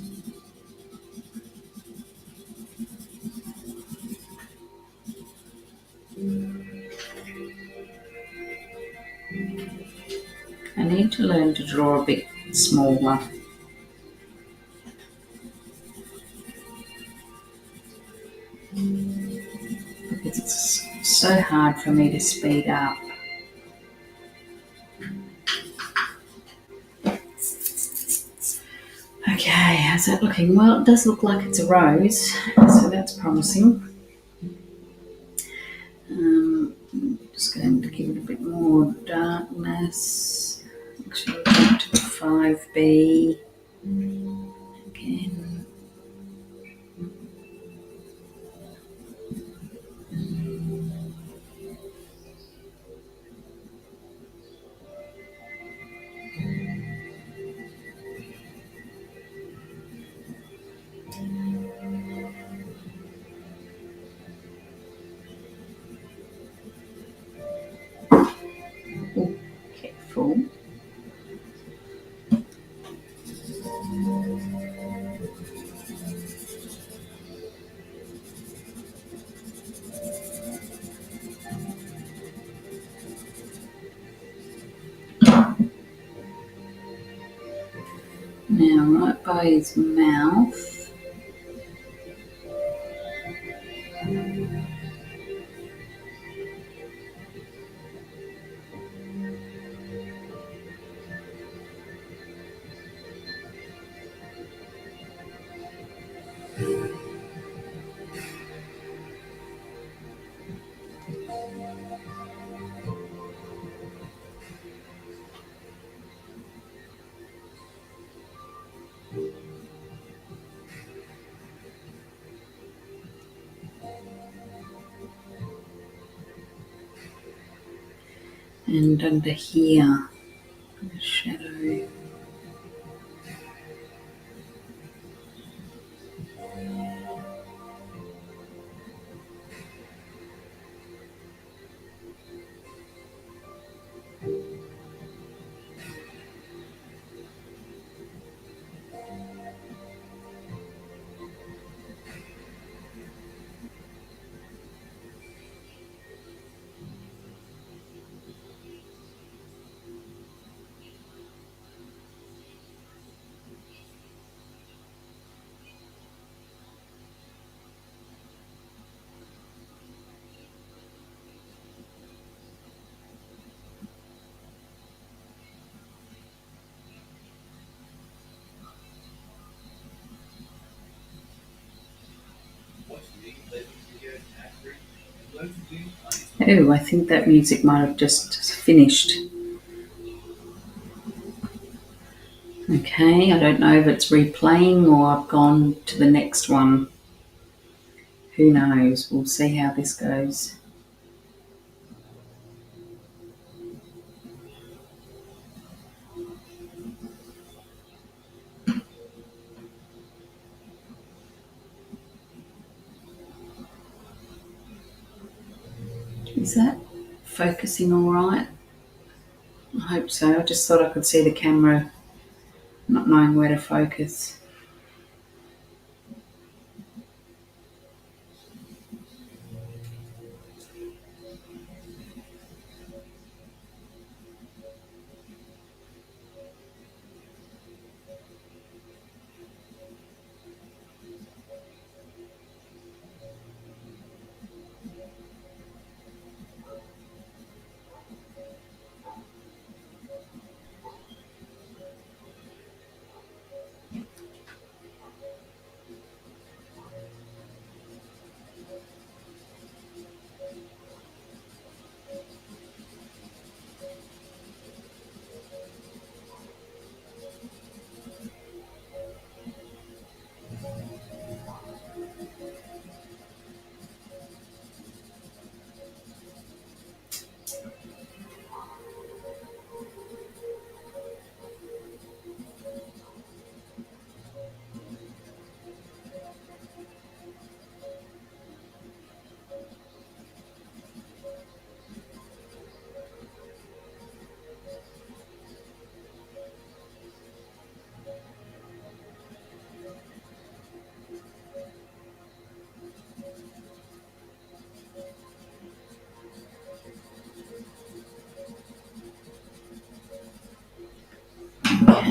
I need to learn to draw a bit smaller. Because it's so hard for me to speed up. Okay, how's that looking? Well, it does look like it's a rose, so that's promising. Just going to give it a bit more darkness. Actually, we'll go to the 5B again. Oh, careful. Now, right by his mouth, and under here, the shadow. Oh, I think that music might have just finished. Okay, I don't know if it's replaying or I've gone to the next one. Who knows? We'll see how this goes. Is that focusing all right? I hope so. I just thought I could see the camera not knowing where to focus.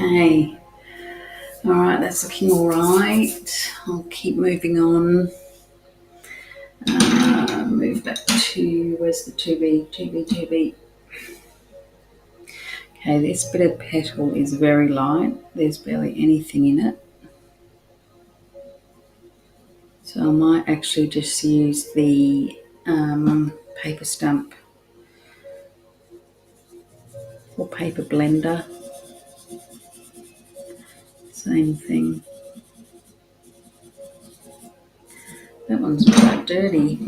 Okay. All right, that's looking all right. I'll keep moving on. Move back to, where's the 2B? 2B, 2B. Okay, this bit of petal is very light. There's barely anything in it. So I might actually just use the paper stump or paper blender. Same thing. That one's quite dirty.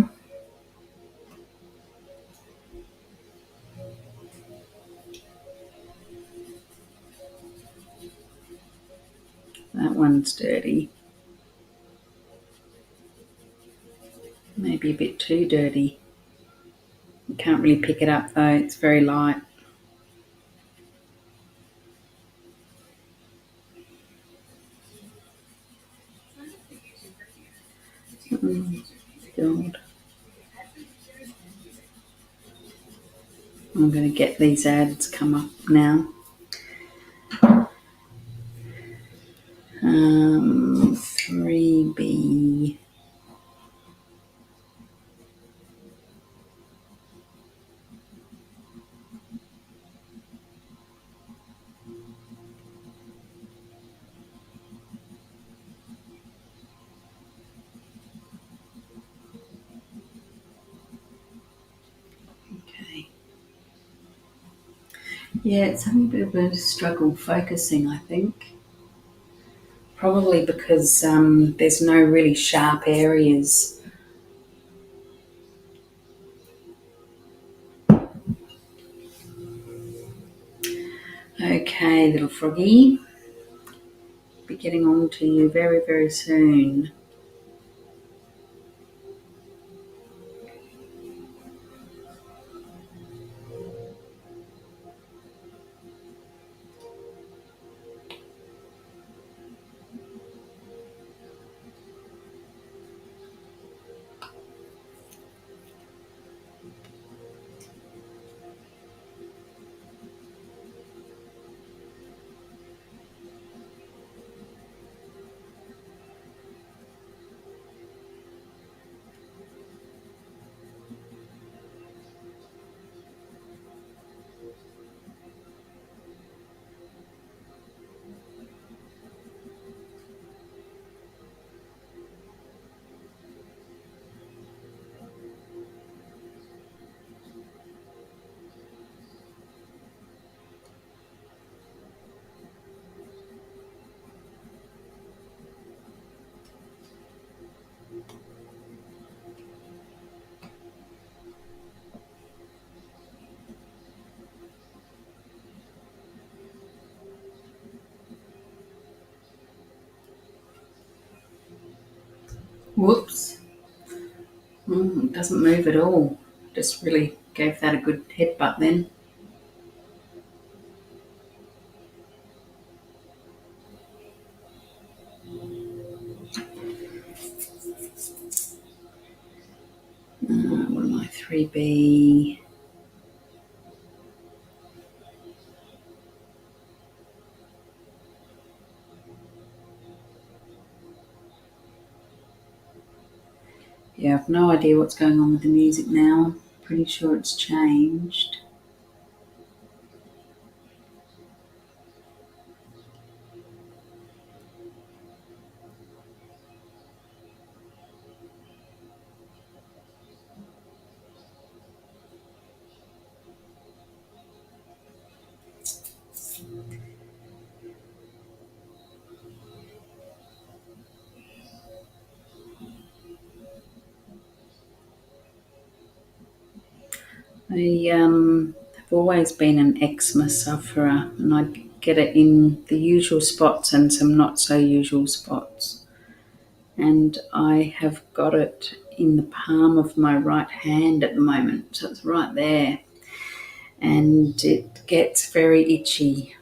That one's dirty. Maybe a bit too dirty. You can't really pick it up though, it's very light. God. I'm going to get these ads come up now. 3B. Okay. Yeah, it's having a bit of a struggle focusing, I think. Probably because there's no really sharp areas. Okay, little froggy. Be getting on to you very, very soon. Whoops. It doesn't move at all. Just really gave that a good headbutt then. What am I? 3B. Yeah, I've no idea what's going on with the music now. Pretty sure it's changed. I've always been an eczema sufferer, and I get it in the usual spots and some not so usual spots. And I have got it in the palm of my right hand at the moment, so it's right there, and it gets very itchy.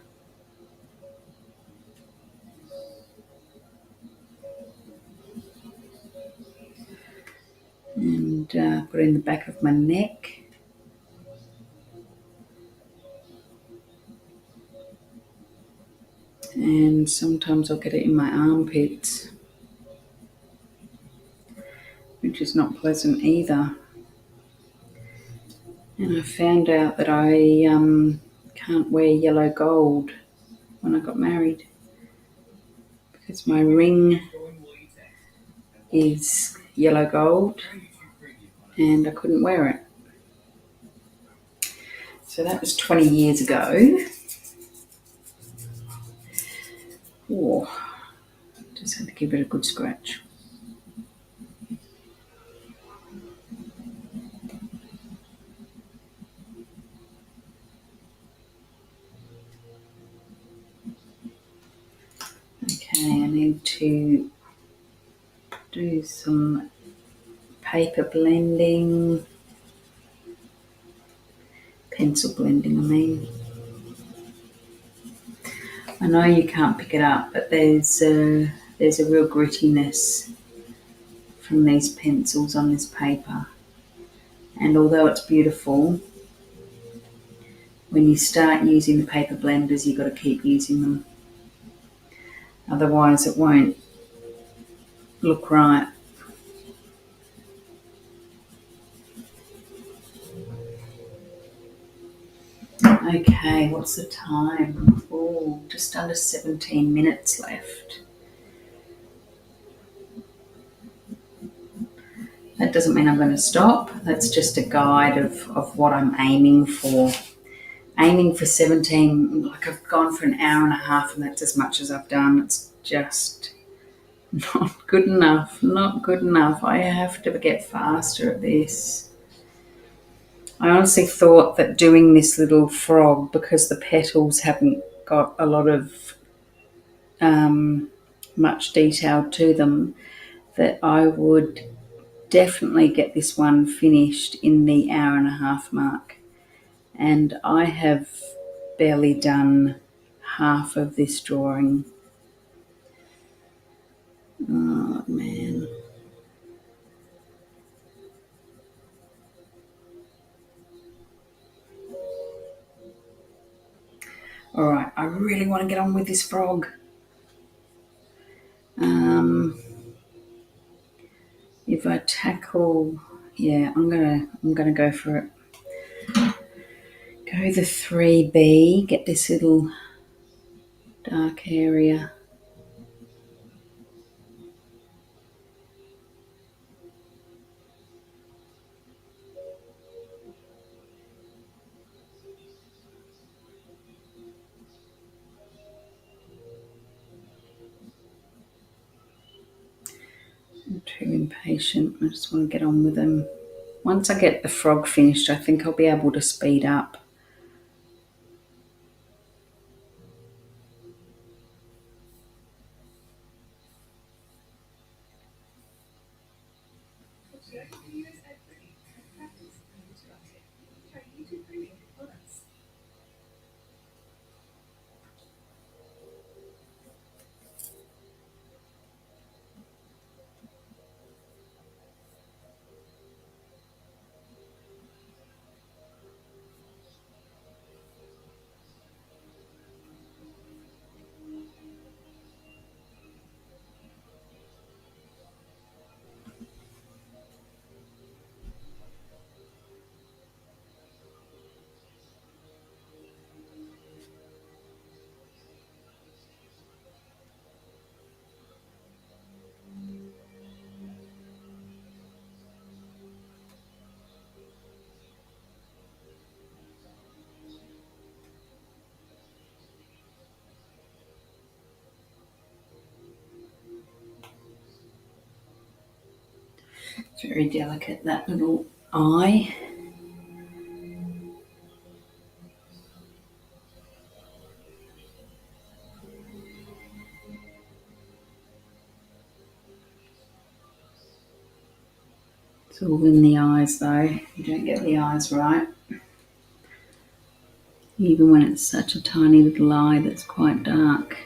And put it in the back of my neck. And sometimes I'll get it in my armpits, which is not pleasant either. And I found out that I can't wear yellow gold when I got married because my ring is yellow gold and I couldn't wear it. So that was 20 years ago. Oh, just had to give it a good scratch. Okay, I need to do some paper blending, pencil blending, I mean. I know you can't pick it up, but there's a real grittiness from these pencils on this paper. And although it's beautiful, when you start using the paper blenders, you've got to keep using them. Otherwise, it won't look right. Okay, what's the time? Oh, just under 17 minutes left. That doesn't mean I'm going to stop. That's just a guide of what I'm aiming for. Aiming for 17, like I've gone for an hour and a half and that's as much as I've done. It's just not good enough, not good enough. I have to get faster at this. I honestly thought that doing this little frog, because the petals haven't got a lot of much detail to them, that I would definitely get this one finished in the hour and a half mark. And I have barely done half of this drawing. Oh, man. All right, I really want to get on with this frog. If I tackle, yeah, I'm gonna go for it. Go the 3B, get this little dark area. I'm too impatient. I just want to get on with them. Once I get the frog finished, I think I'll be able to speed up. It's very delicate, that little eye. It's all in the eyes though. You don't get the eyes right. Even when it's such a tiny little eye that's quite dark.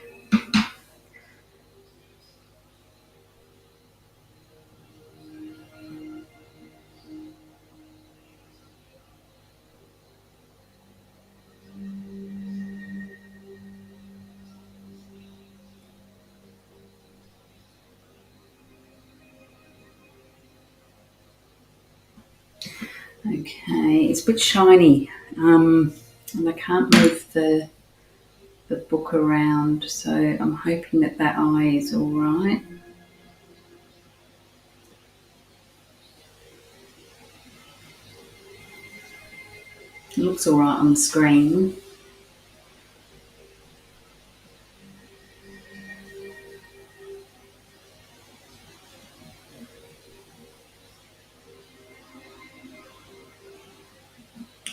Okay, it's a bit shiny, and I can't move the book around, so I'm hoping that that eye is all right. It looks all right on the screen.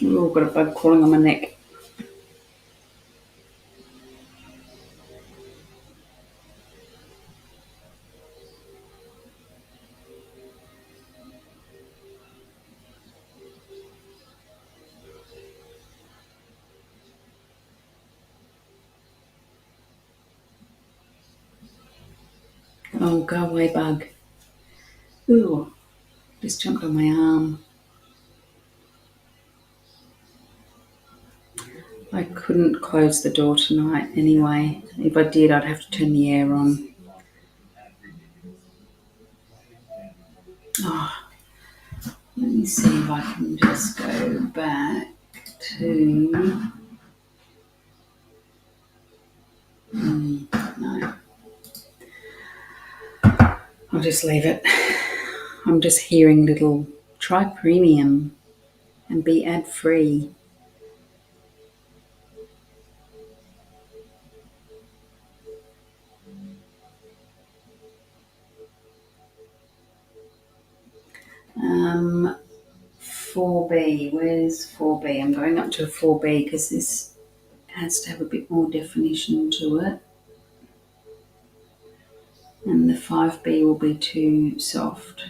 Oh, I've got a bug crawling on my neck. Oh, go away, bug. Ooh, just jumped on my arm. I couldn't close the door tonight anyway. If I did, I'd have to turn the air on. Oh, let me see if I can just go back to... no. I'll just leave it. I'm just hearing little try premium and be ad free. Um, 4B, where's 4B? I'm going up to a 4B because this has to have a bit more definition to it. And the 5B will be too soft.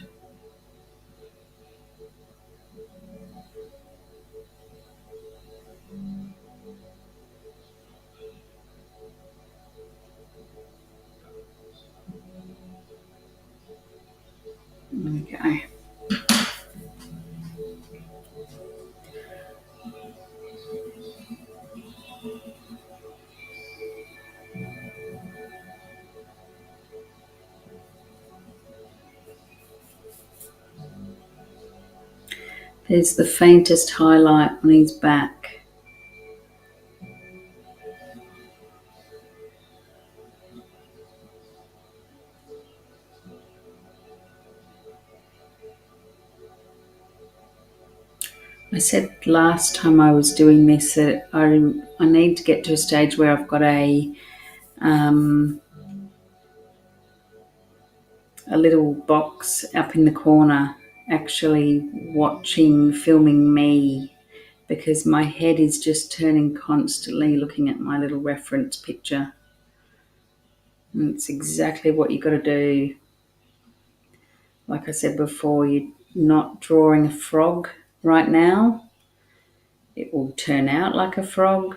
Okay. There's the faintest highlight on his back. I said last time I was doing this that I need to get to a stage where I've got a little box up in the corner actually filming me, because my head is just turning constantly looking at my little reference picture. And it's exactly what you've got to do. Like I said before, you not drawing a frog right now. It will turn out like a frog,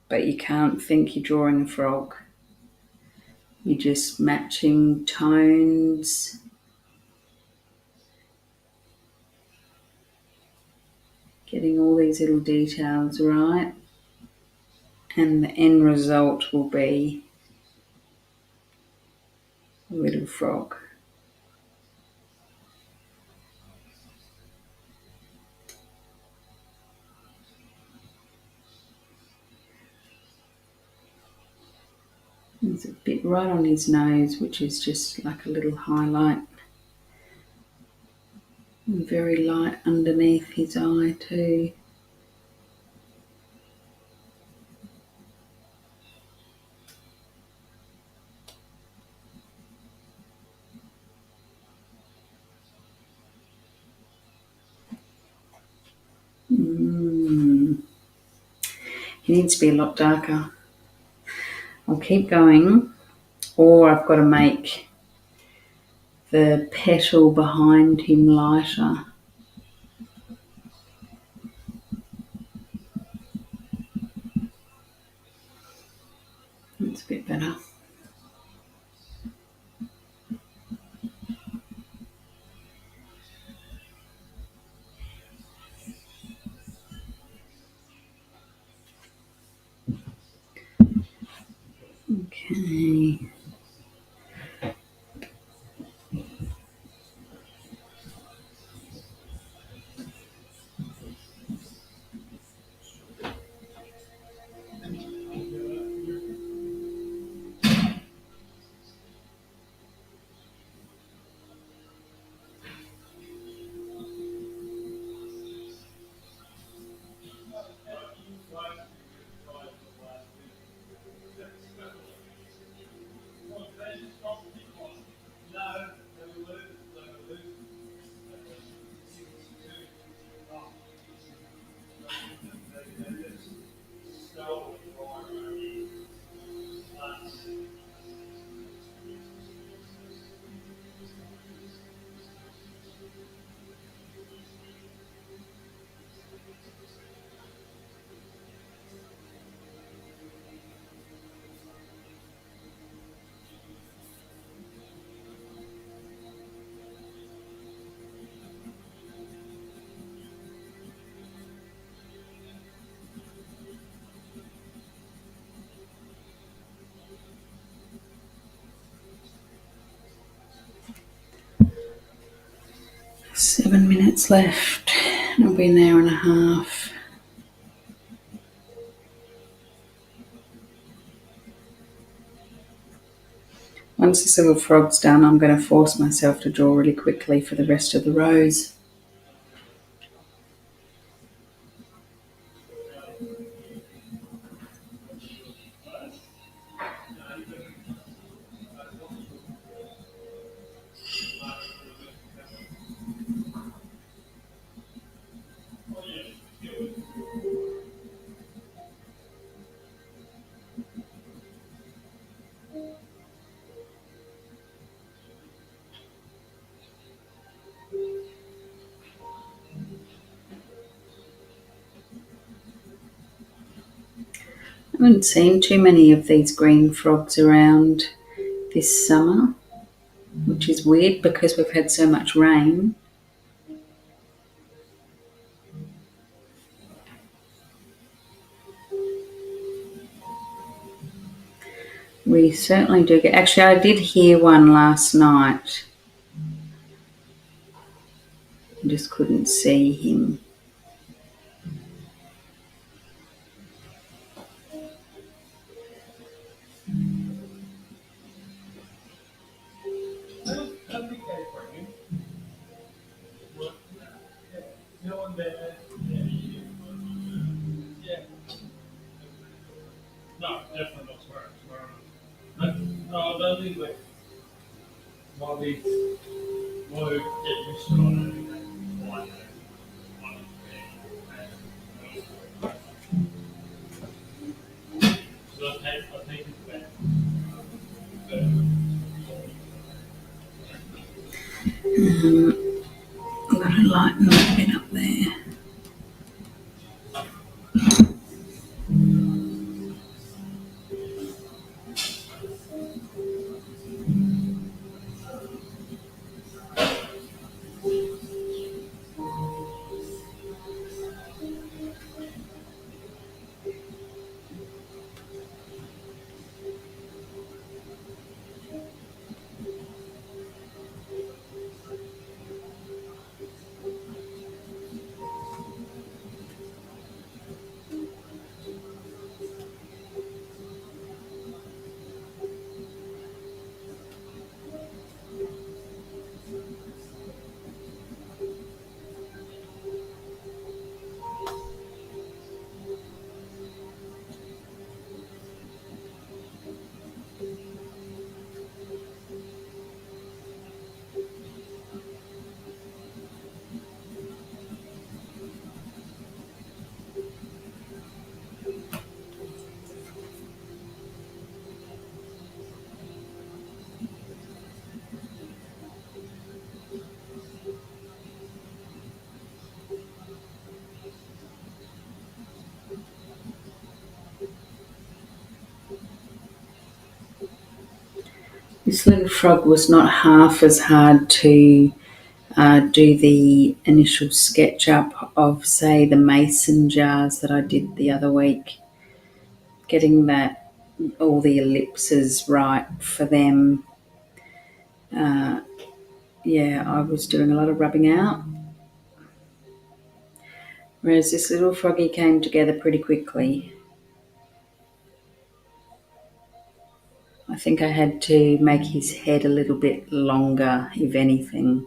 but you can't think you're drawing a frog. You're just matching tones, getting all these little details right, and the end result will be a little frog. There's a bit right on his nose, which is just like a little highlight. And very light underneath his eye too. He needs to be a lot darker. I'll keep going, or I've got to make the petal behind him lighter. That's a bit better. Okay. Seven minutes left. It'll be an hour and a half. Once this little frog's done, I'm going to force myself to draw really quickly for the rest of the rose. I haven't seen too many of these green frogs around this summer, which is weird because we've had so much rain. We certainly do get... Actually, I did hear one last night. I just couldn't see him. No, definitely not swearing. No, don't leave it. While we get used to it. So I take it back. I've got to lighten that bit up there. This little frog was not half as hard to do the initial sketch up of, say, the mason jars that I did the other week. Getting that all the ellipses right for them. Yeah, I was doing a lot of rubbing out. Whereas this little froggy came together pretty quickly. I think I had to make his head a little bit longer, if anything.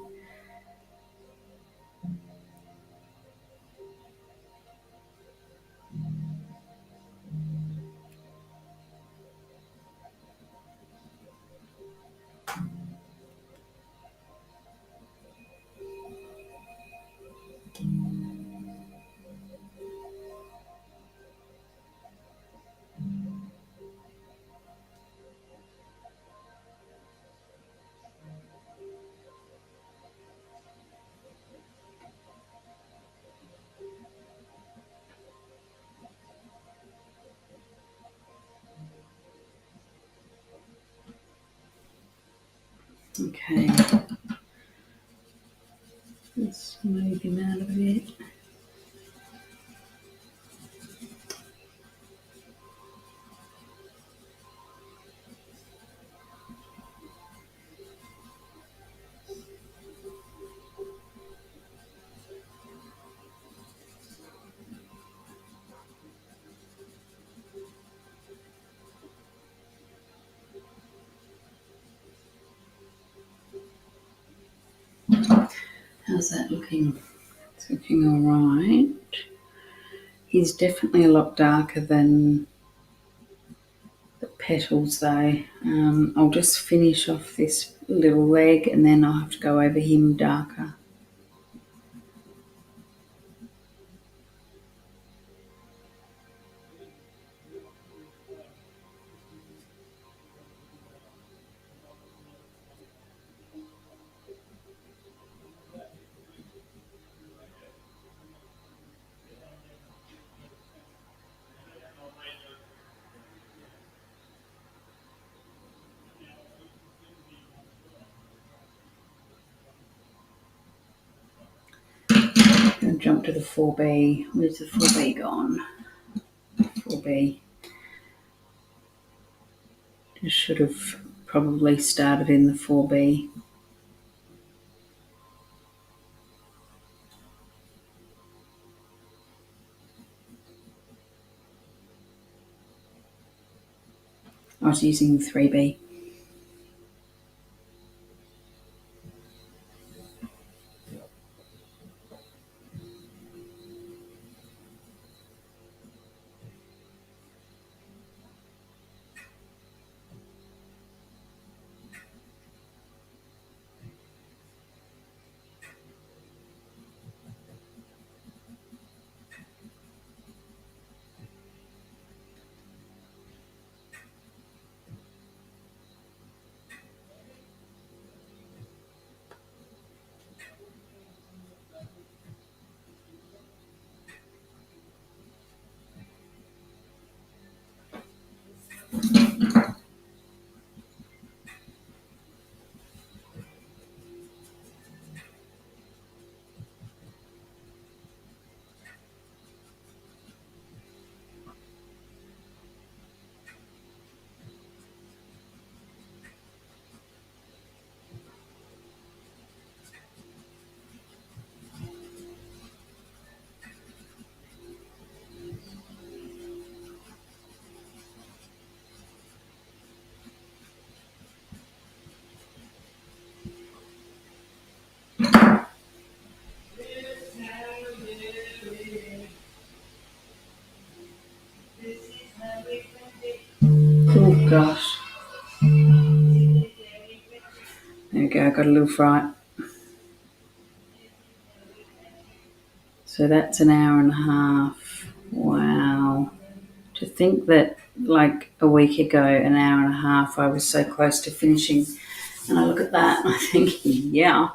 Okay. Let's move him out of it. How's that looking? It's looking all right. He's definitely a lot darker than the petals though. I'll just finish off this little leg and then I'll have to go over him darker. I'll jump to the 4B. Where's the 4B gone? 4B. Just should have probably started in the 4B. I was using 3B. got a little fright. So that's an hour and a half. Wow. To think that like a week ago, an hour and a half, I was so close to finishing. And I look at that and I think, yeah.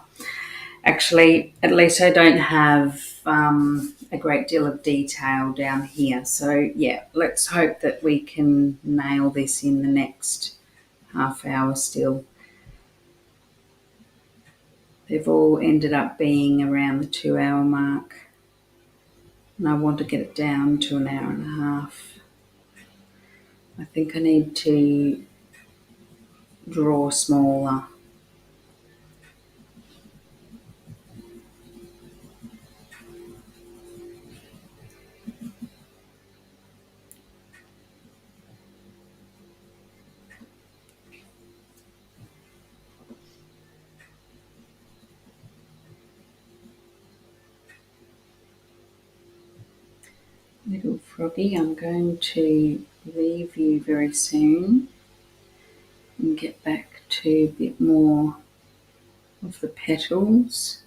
Actually, at least I don't have a great deal of detail down here. So yeah, let's hope that we can nail this in the next half hour still. They've all ended up being around the 2 hour mark. And I want to get it down to an hour and a half. I think I need to draw smaller. Little froggy, I'm going to leave you very soon and get back to a bit more of the petals.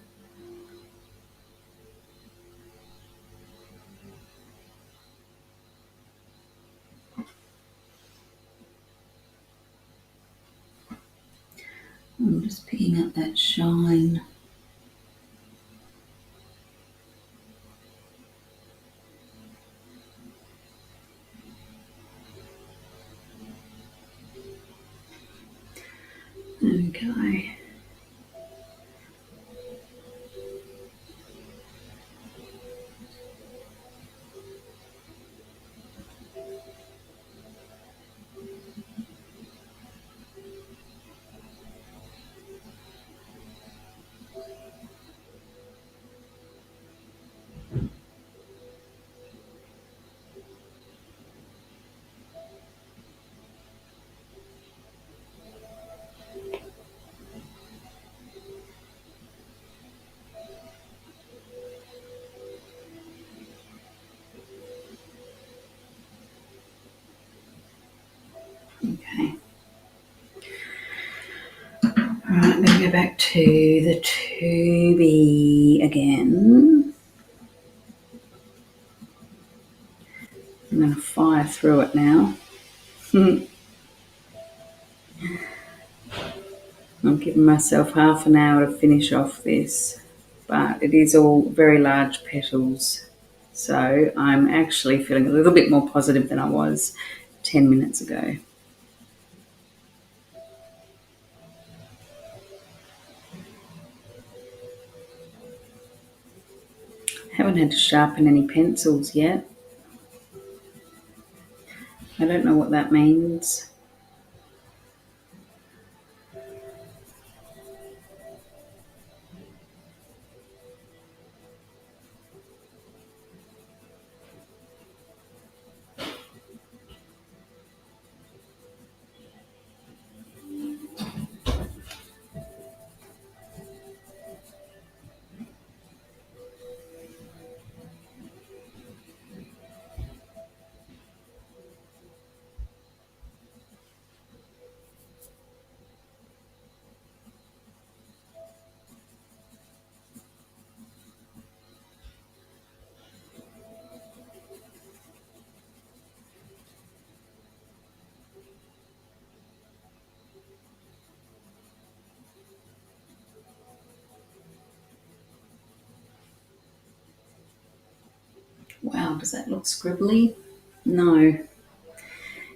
I'm just picking up that shine. Okay. Okay. Alright, I'm going to go back to the 2B again. I'm going to fire through it now. I'm giving myself half an hour to finish off this, but it is all very large petals. So I'm actually feeling a little bit more positive than I was 10 minutes ago. Haven't had to sharpen any pencils yet. I don't know what that means. Wow, does that look scribbly? No,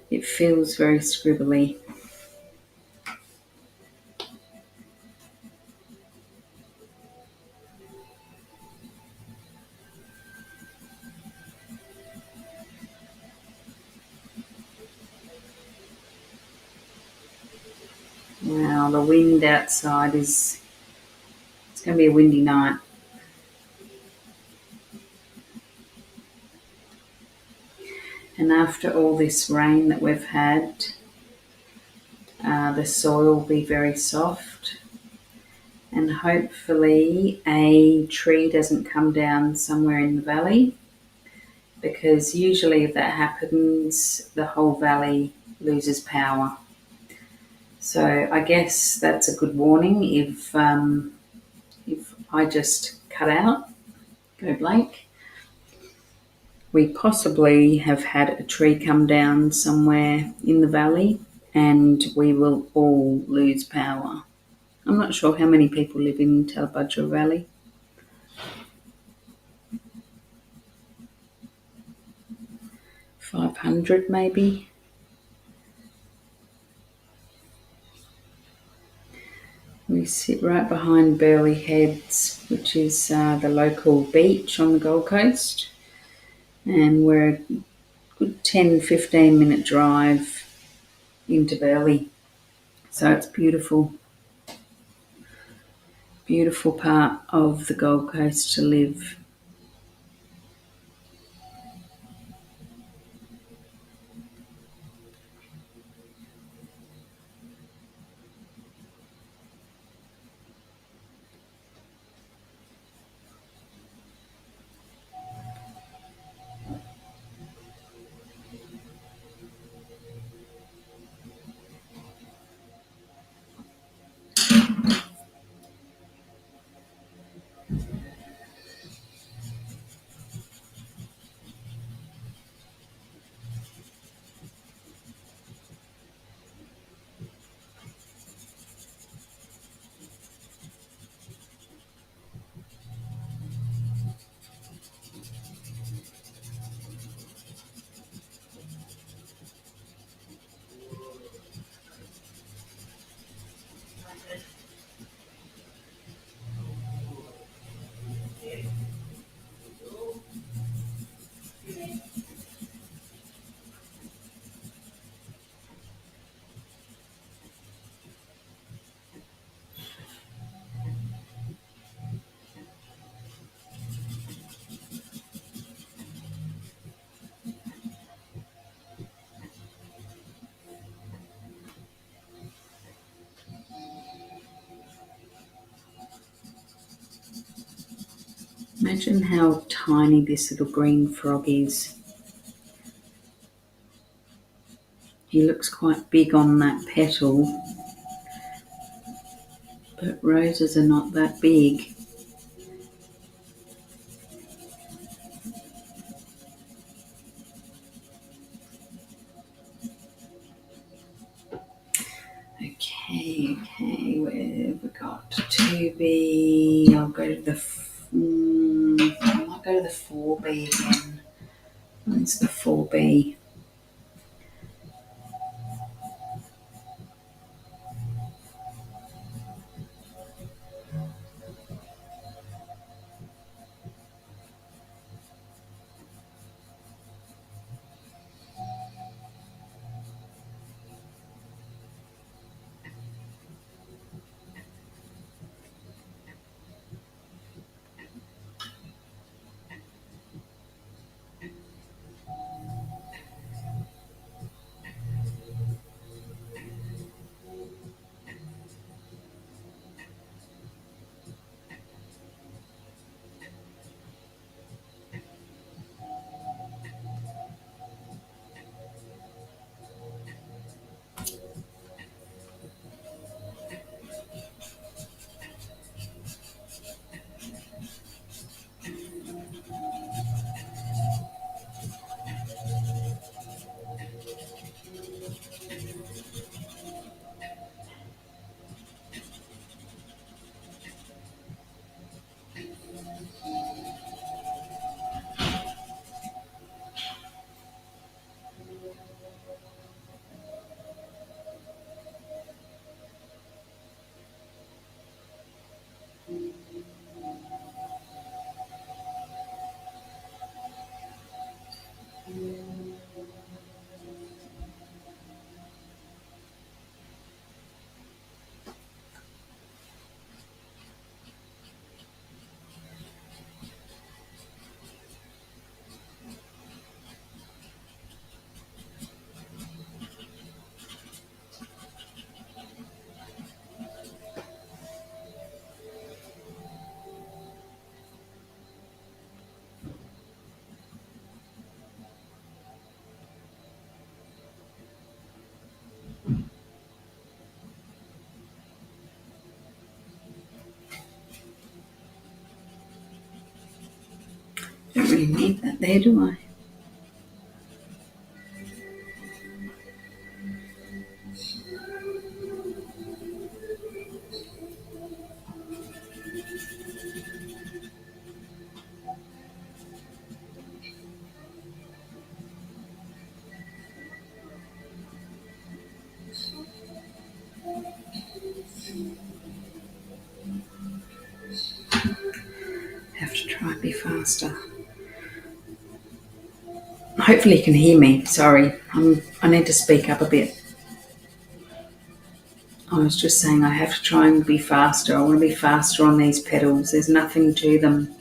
it feels very scribbly. Wow, the wind outside it's going to be a windy night. And after all this rain that we've had, the soil will be very soft, and hopefully a tree doesn't come down somewhere in the valley, because usually if that happens, the whole valley loses power. So I guess that's a good warning if I just cut out, go blank. We possibly have had a tree come down somewhere in the valley and we will all lose power. I'm not sure how many people live in Talbudger Valley. 500 maybe. We sit right behind Burleigh Heads, which is the local beach on the Gold Coast, and we're a good 10-15 minute drive into Burleigh. So it's beautiful, beautiful part of the Gold Coast to live. Imagine how tiny this little green frog is. He looks quite big on that petal, but roses are not that big. Okay, where have we got to be? I'll go to the I might go to the 4B again. Where's the 4B? don't really need that there, do I? Have to try and be faster. Hopefully you can hear me. Sorry, I need to speak up a bit. I was just saying I have to try and be faster. I want to be faster on these petals. There's nothing to them.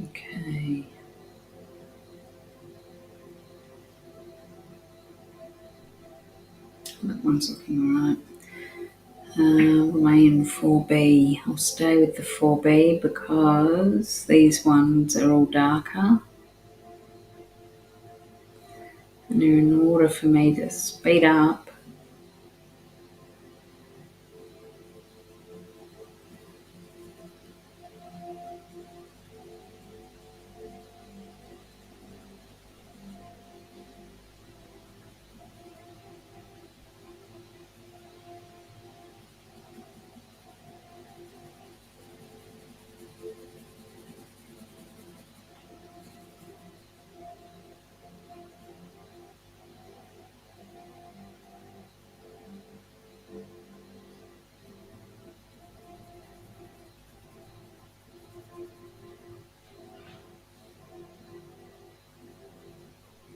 Okay. That one's looking alright. Am I in 4B? I'll stay with the 4B because these ones are all darker. And in order for me to speed up,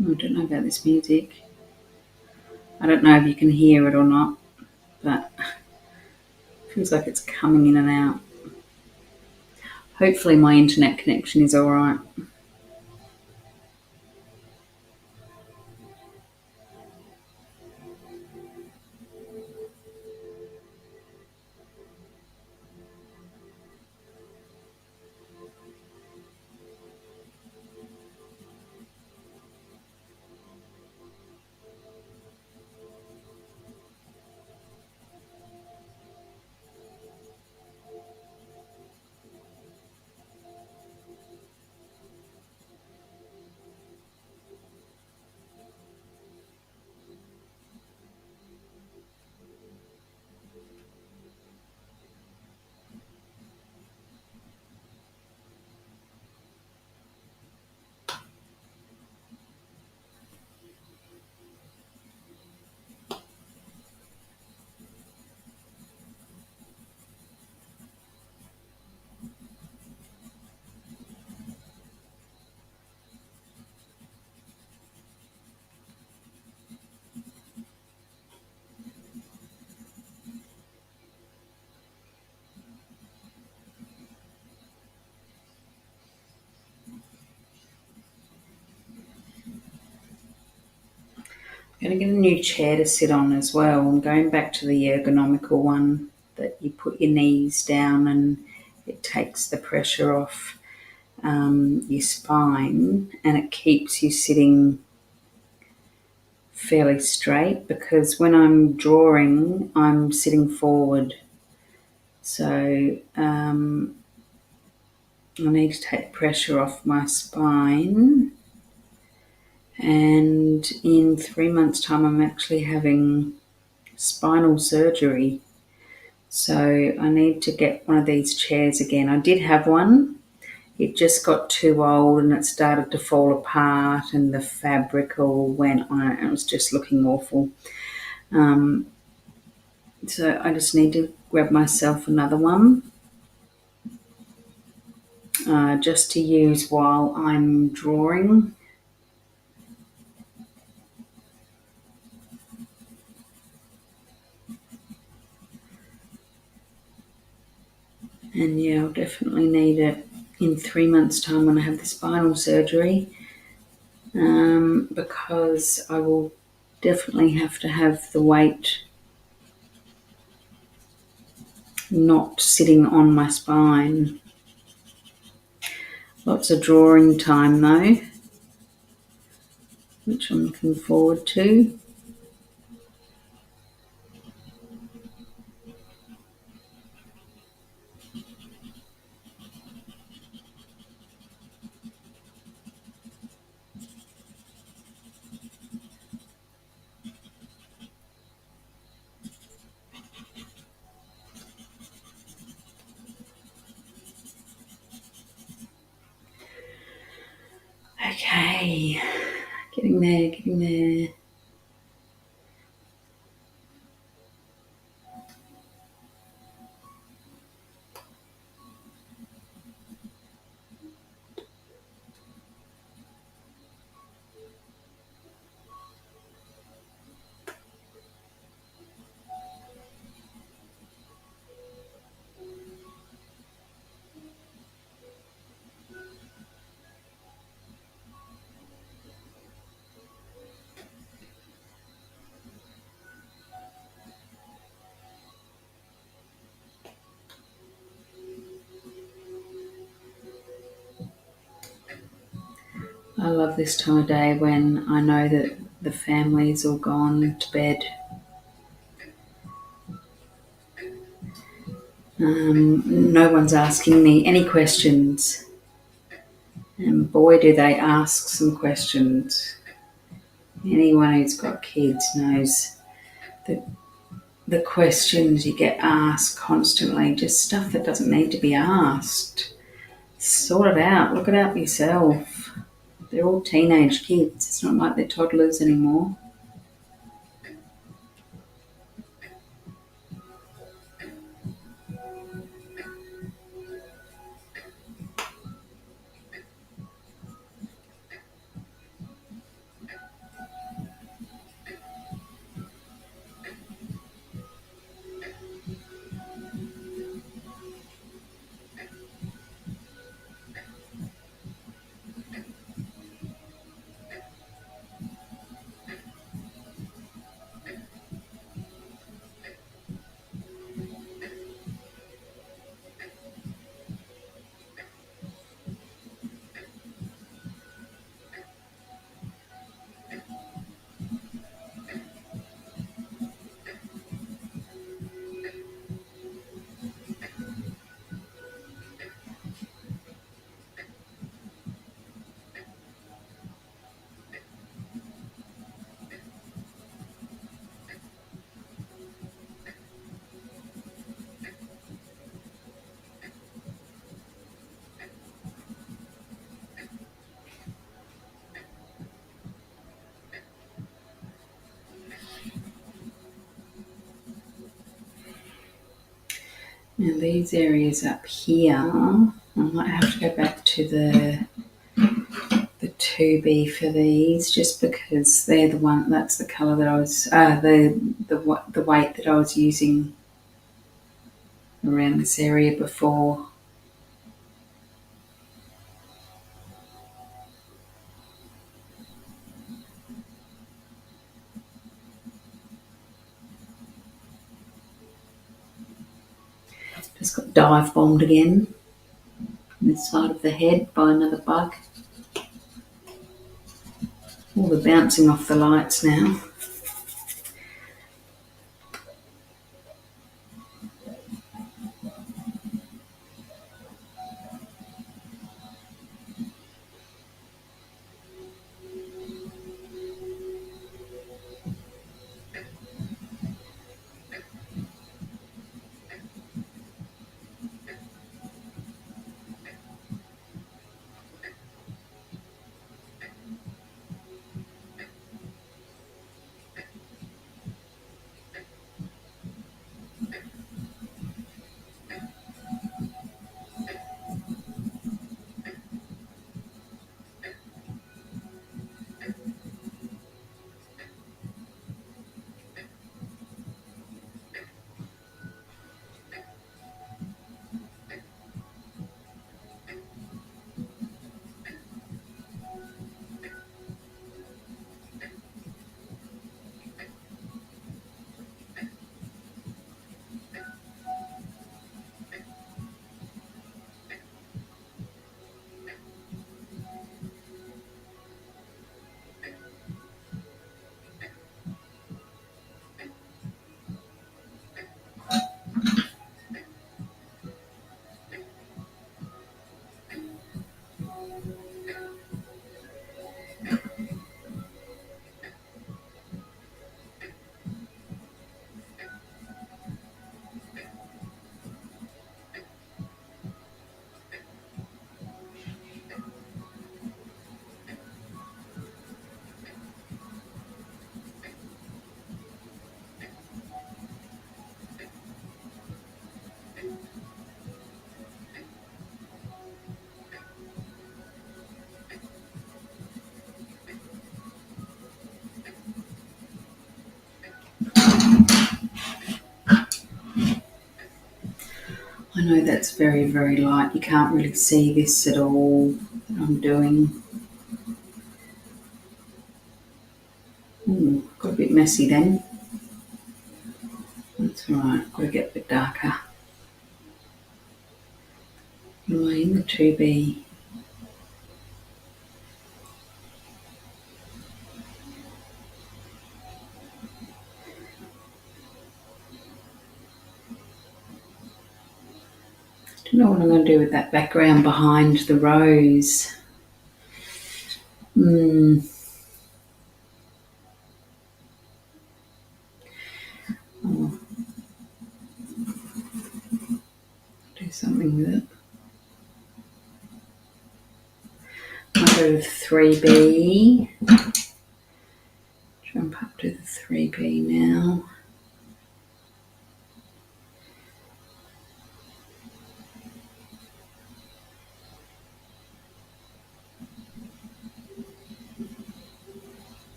I don't know about this music. I don't know if you can hear it or not, but it feels like it's coming in and out. Hopefully my internet connection is alright. I'm going to get a new chair to sit on as well. I'm going back to the ergonomical one that you put your knees down and it takes the pressure off. your spine, and it keeps you sitting fairly straight, because when I'm drawing, I'm sitting forward. So I need to take pressure off my spine. And in 3 months' time, I'm actually having spinal surgery. So I need to get one of these chairs again. I did have one. It just got too old and it started to fall apart, and the fabric all went on it. It was just looking awful. So I just need to grab myself another one just to use while I'm drawing. And yeah, I'll definitely need it in 3 months' time when I have the spinal surgery, because I will definitely have to have the weight not sitting on my spine. Lots of drawing time though, which I'm looking forward to. Okay, getting there, getting there. I love this time of day when I know that the family's all gone to bed. No one's asking me any questions. And boy, do they ask some questions. Anyone who's got kids knows that the questions you get asked constantly, just stuff that doesn't need to be asked. Sort it out. Look it up yourself. They're all teenage kids. It's not like they're toddlers anymore. Now these areas up here, I might have to go back to the 2B for these, just because they're the one. That's the colour that I was the weight that I was using around this area before. Just got dive bombed again. on this side of the head by another bug. All the bouncing off the lights now. I know that's very, very light. You can't really see this at all that I'm doing. Ooh, got a bit messy then. That's alright, got to get a bit darker. Laying the 2B. Don't know what I'm going to do with that background behind the rose. Oh. Do something with it. I'll go with 3B. Jump up to the 3B now.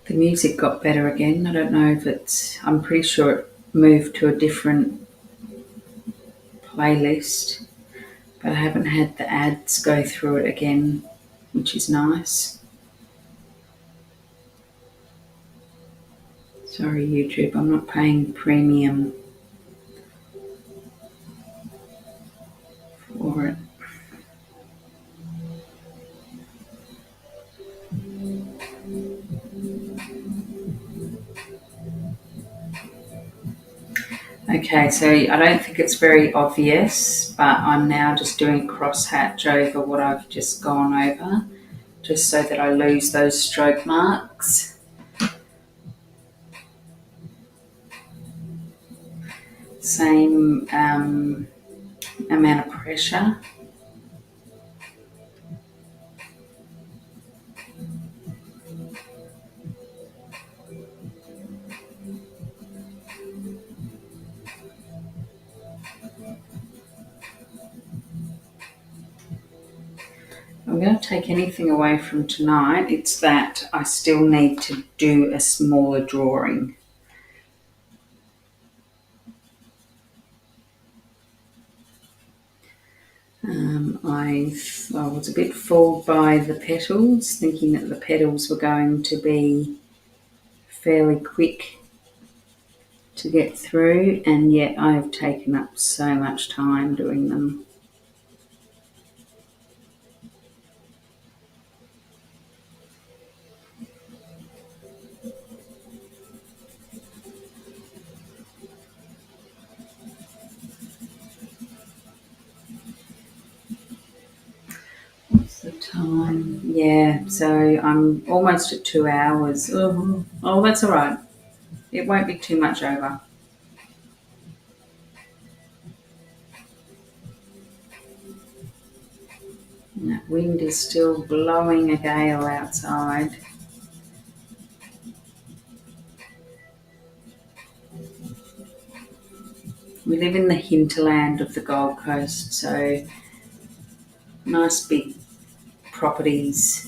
The music got better again. I don't know if I'm pretty sure it moved to a different playlist, but I haven't had the ads go through it again, which is nice. Sorry, YouTube, I'm not paying premium for it. Okay, so I don't think it's very obvious, but I'm now just doing a crosshatch over what I've just gone over, just so that I lose those stroke marks. Same amount of pressure. I'm going to take anything away from tonight, it's that I still need to do a smaller drawing. I was a bit fooled by the petals, thinking that the petals were going to be fairly quick to get through, and yet I have taken up so much time doing them. What's the time? Yeah, so I'm almost at 2 hours. Oh, that's all right. It won't be too much over. And that wind is still blowing a gale outside. We live in the hinterland of the Gold Coast, so nice big properties.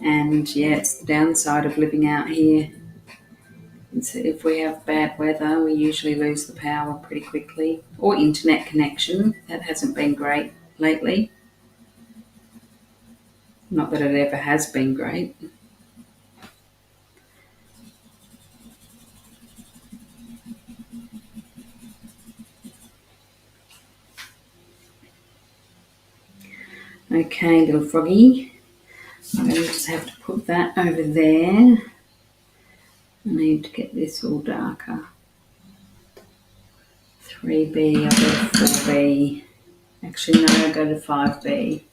And yeah, it's the downside of living out here. So if we have bad weather, we usually lose the power pretty quickly, or internet connection. That hasn't been great lately. Not that it ever has been great. Okay, little froggy. I'm going to just have to put that over there. I need to get this all darker. 3B, I'll go to 4B. Actually, no, I'll go to 5B.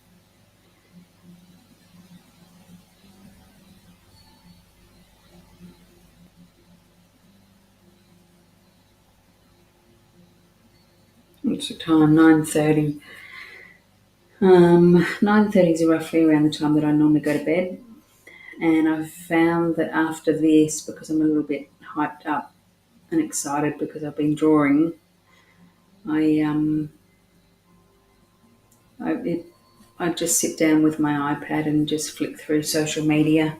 What's the time? 9:30. 9:30 is roughly around the time that I normally go to bed. And I've found that after this, because I'm a little bit hyped up and excited because I've been drawing, I just sit down with my iPad and just flick through social media.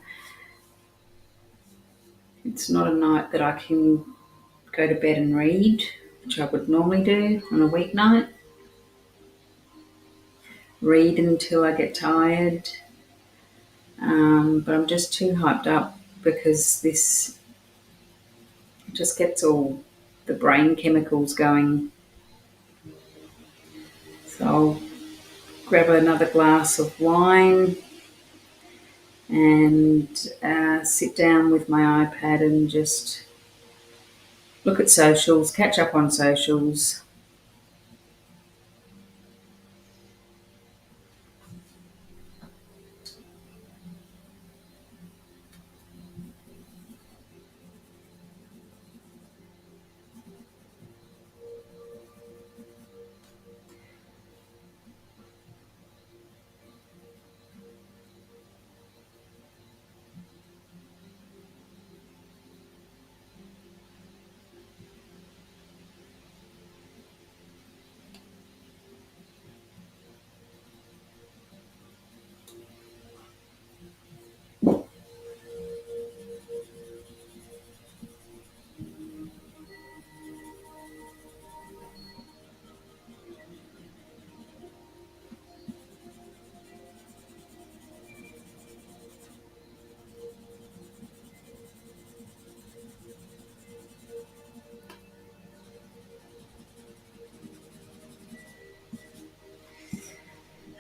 It's not a night that I can go to bed and read, which I would normally do on a weeknight. Read until I get tired. But I'm just too hyped up because this just gets all the brain chemicals going. So I'll grab another glass of wine and sit down with my iPad and just look at socials, catch up on socials.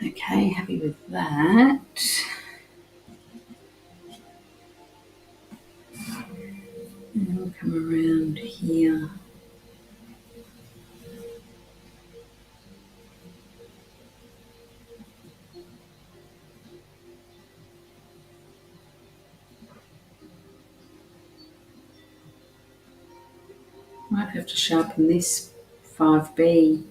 Okay, happy with that. And I'll come around here. Might have to sharpen this 5B.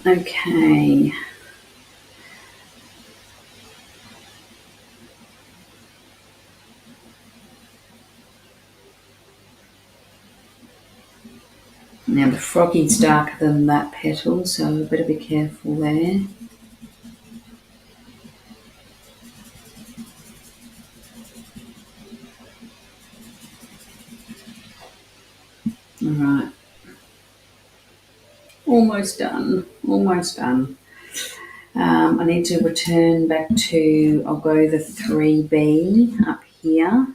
Okay. Now the froggy's darker than that petal, so I better be careful there. Alright. Almost done. Almost done. I need to return back to, I'll go the 3B up here.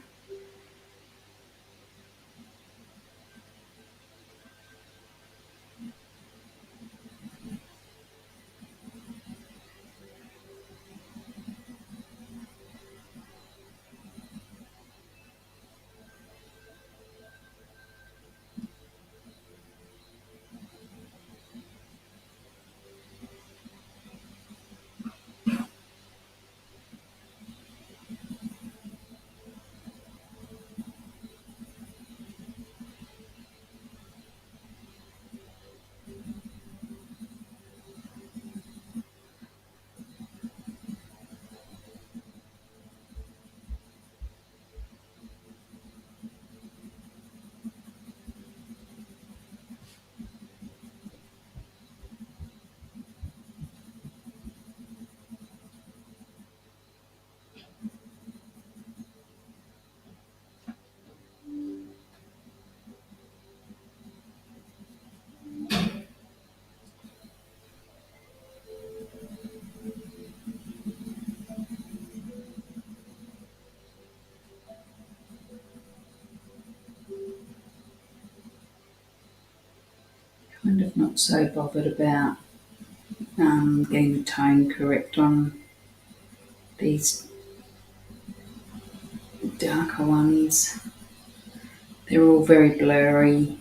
Kind of not so bothered about getting the tone correct on these darker ones. They're all very blurry.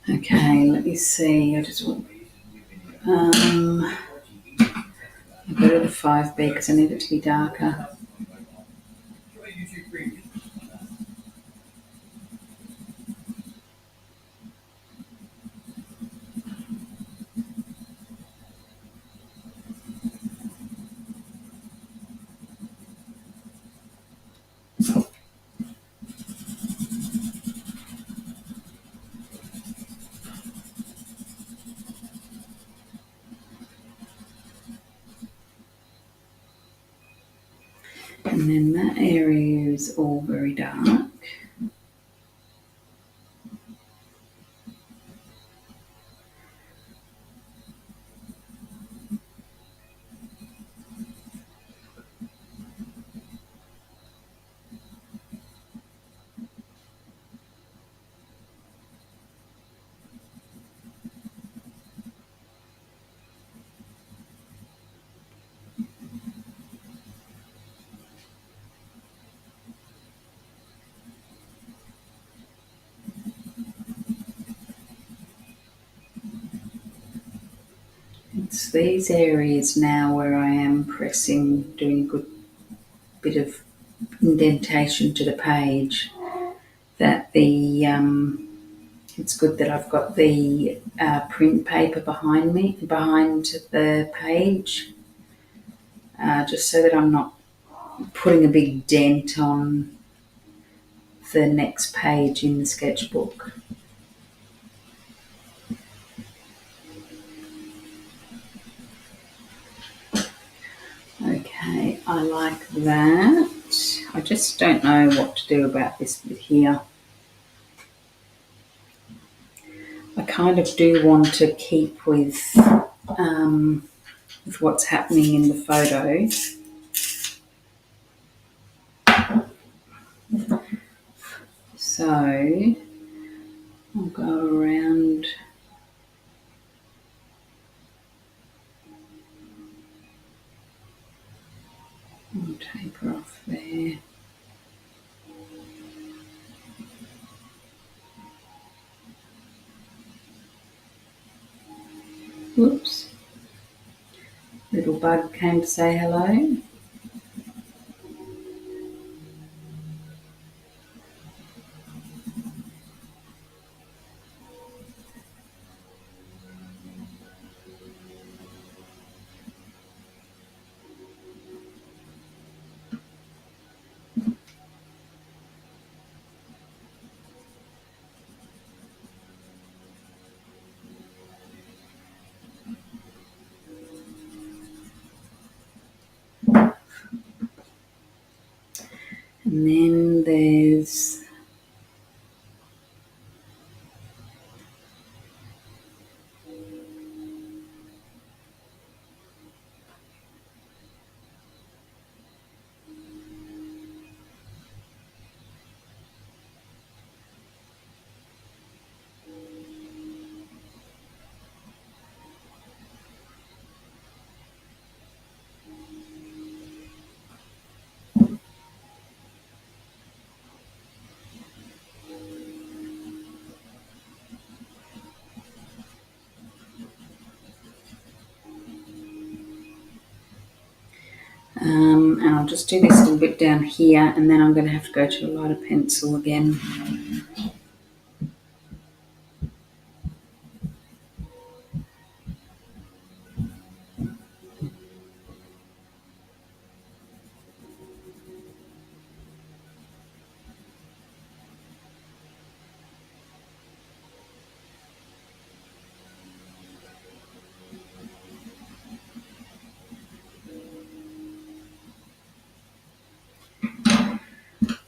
Okay, let me see. I just want I go to the 5B because I need it to be darker. And then that area is all very dark. It's these areas now where I am pressing, doing a good bit of indentation to the page, that the it's good that I've got the print paper behind the page, just so that I'm not putting a big dent on the next page in the sketchbook. Okay, I like that. I just don't know what to do about this bit here. I kind of do want to keep with what's happening in the photo. So I'll go around. I'll taper off there. Whoops. Little bug came to say hello. And then there's and I'll just do this a little bit down here, and then I'm going to have to go to a lighter pencil again.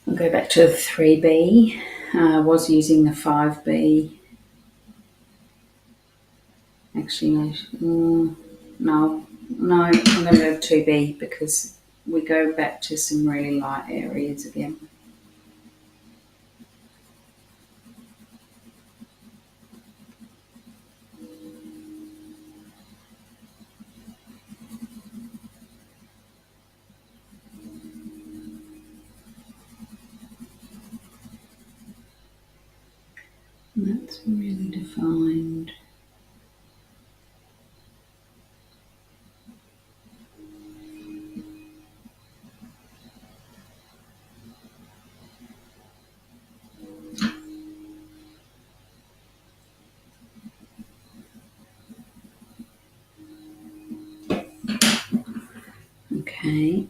I'll go back to the 3B. I was using the 5B. Actually, no, I'm going to go 2B because we go back to some really light areas again. And that's really defined. Okay.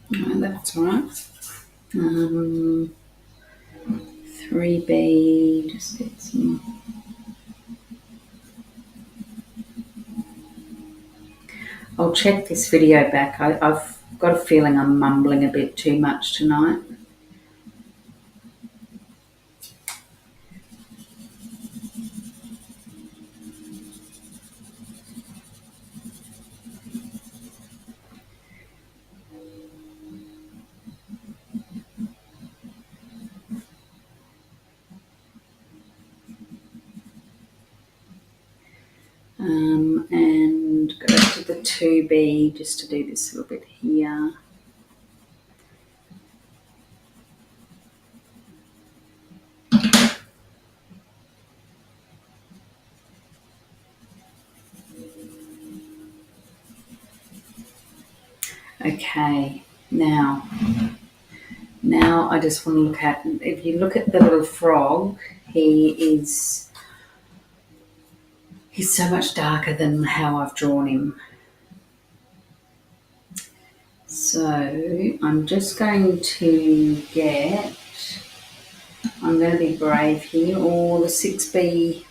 No, that's all right. 3B, just get some. I'll check this video back. I've got a feeling I'm mumbling a bit too much tonight. And go back to the 2B just to do this a little bit here. Okay, now I just want to look at, if you look at the little frog, he is He's so much darker than how I've drawn him. So I'm just going to I'm going to be brave here, or the 6B.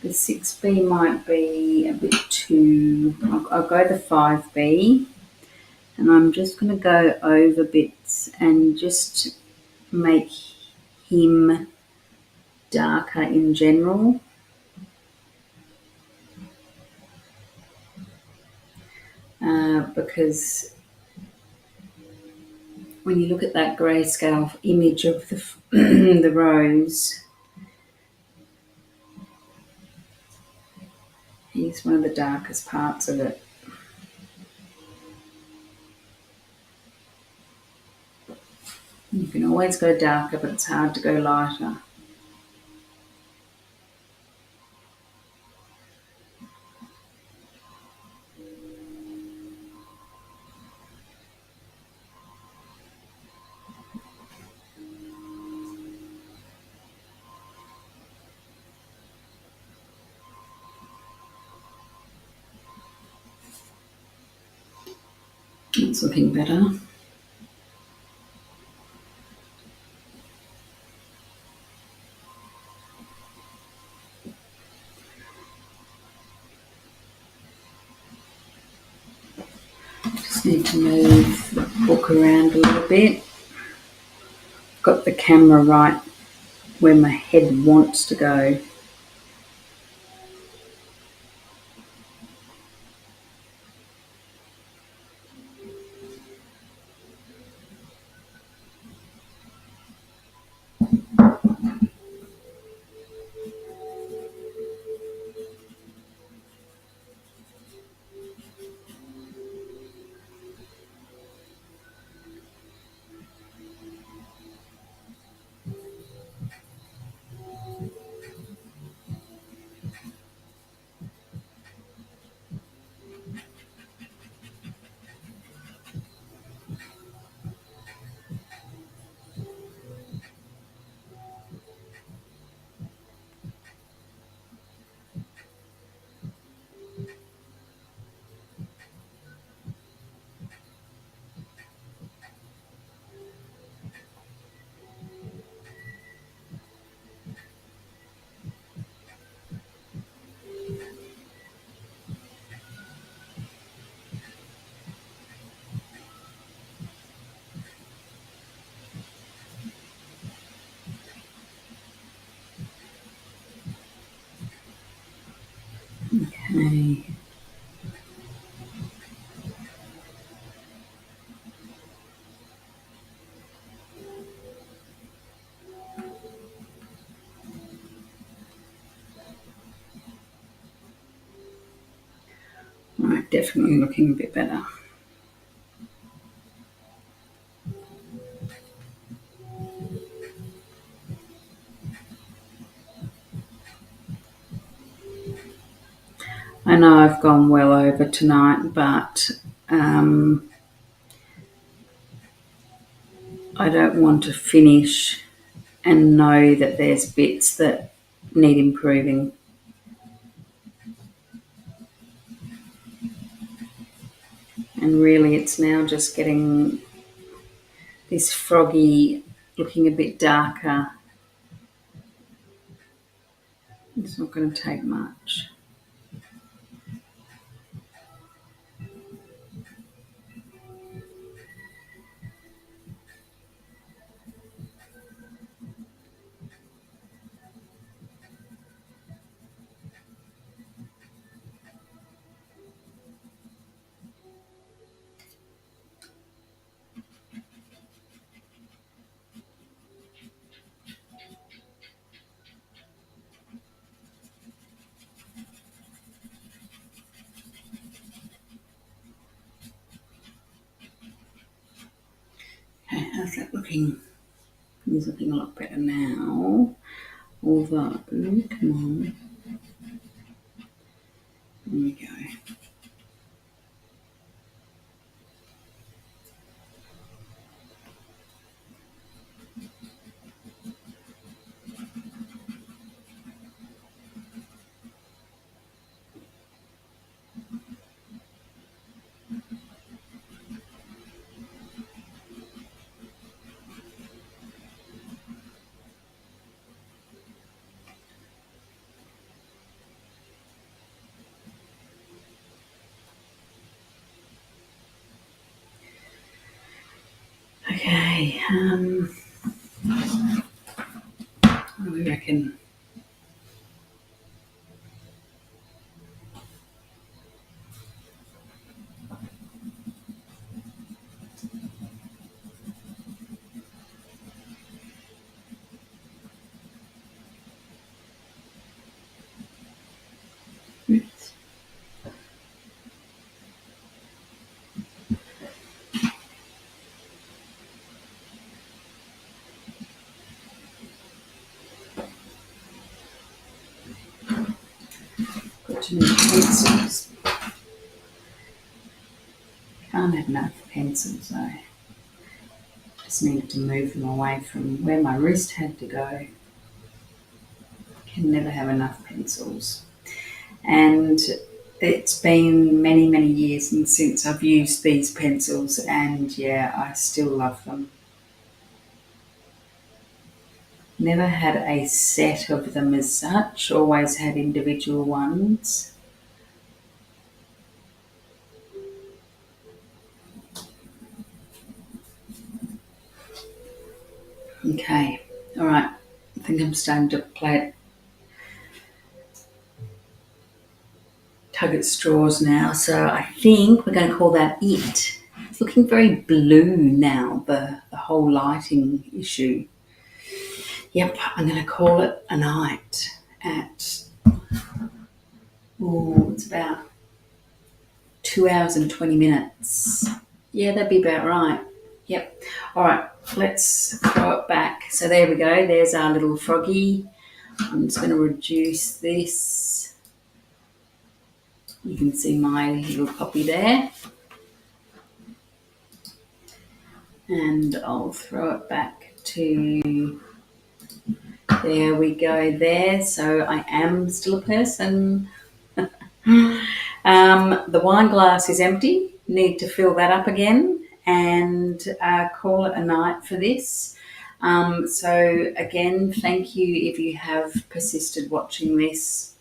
The 6B might be a bit too, I'll go the 5B, and I'm just going to go over bits and just make him darker in general. Because when you look at that grayscale image of the, the rose, he's one of the darkest parts of it. You can always go darker, but it's hard to go lighter. It's looking better. Just need to move the book around a little bit. Got the camera right where my head wants to go. Okay. Right, definitely looking a bit better. I know I've gone well over tonight, but I don't want to finish and know that there's bits that need improving. And really it's now just getting this froggy looking a bit darker. It's not going to take much. Okay, how's that looking? He's looking a lot better now. Although, come on. There we go. Okay, what do we reckon? Got too many pencils. Can't have enough pencils though. Just needed to move them away from where my wrist had to go. Can never have enough pencils. And it's been many, many years since I've used these pencils, and yeah, I still love them. Never had a set of them as such, always had individual ones. Okay, all right, I think I'm starting to tug at straws now, so I think we're going to call that it. It's looking very blue now, the whole lighting issue. Yep, I'm going to call it a night at, it's about 2 hours and 20 minutes. Yeah, that'd be about right. Yep. All right, let's throw it back. So there we go. There's our little froggy. I'm just going to reduce this. You can see my little puppy there. And I'll throw it back to, there we go there. So I am still a person. The wine glass is empty. Need to fill that up again and call it a night for this. So again, thank you if you have persisted watching this.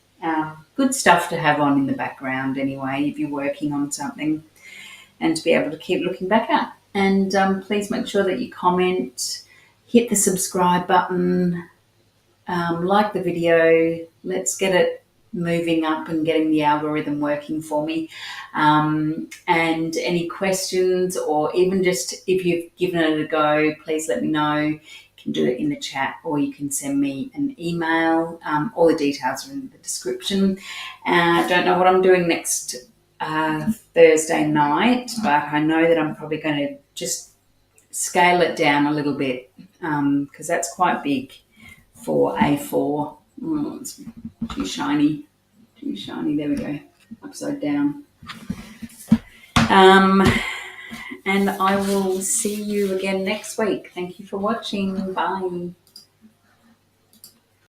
Good stuff to have on in the background anyway, if you're working on something, and to be able to keep looking back at. And please make sure that you comment, hit the subscribe button, like the video. Let's get it moving up and getting the algorithm working for me. And any questions, or even just if you've given it a go, please let me know. You can do it in the chat, or you can send me an email. All the details are in the description. I don't know what I'm doing next Thursday night, but I know that I'm probably going to just scale it down a little bit, because that's quite big for A4. Oh, it's too shiny. There we go. Upside down. And I will see you again next week. Thank you for watching. Bye.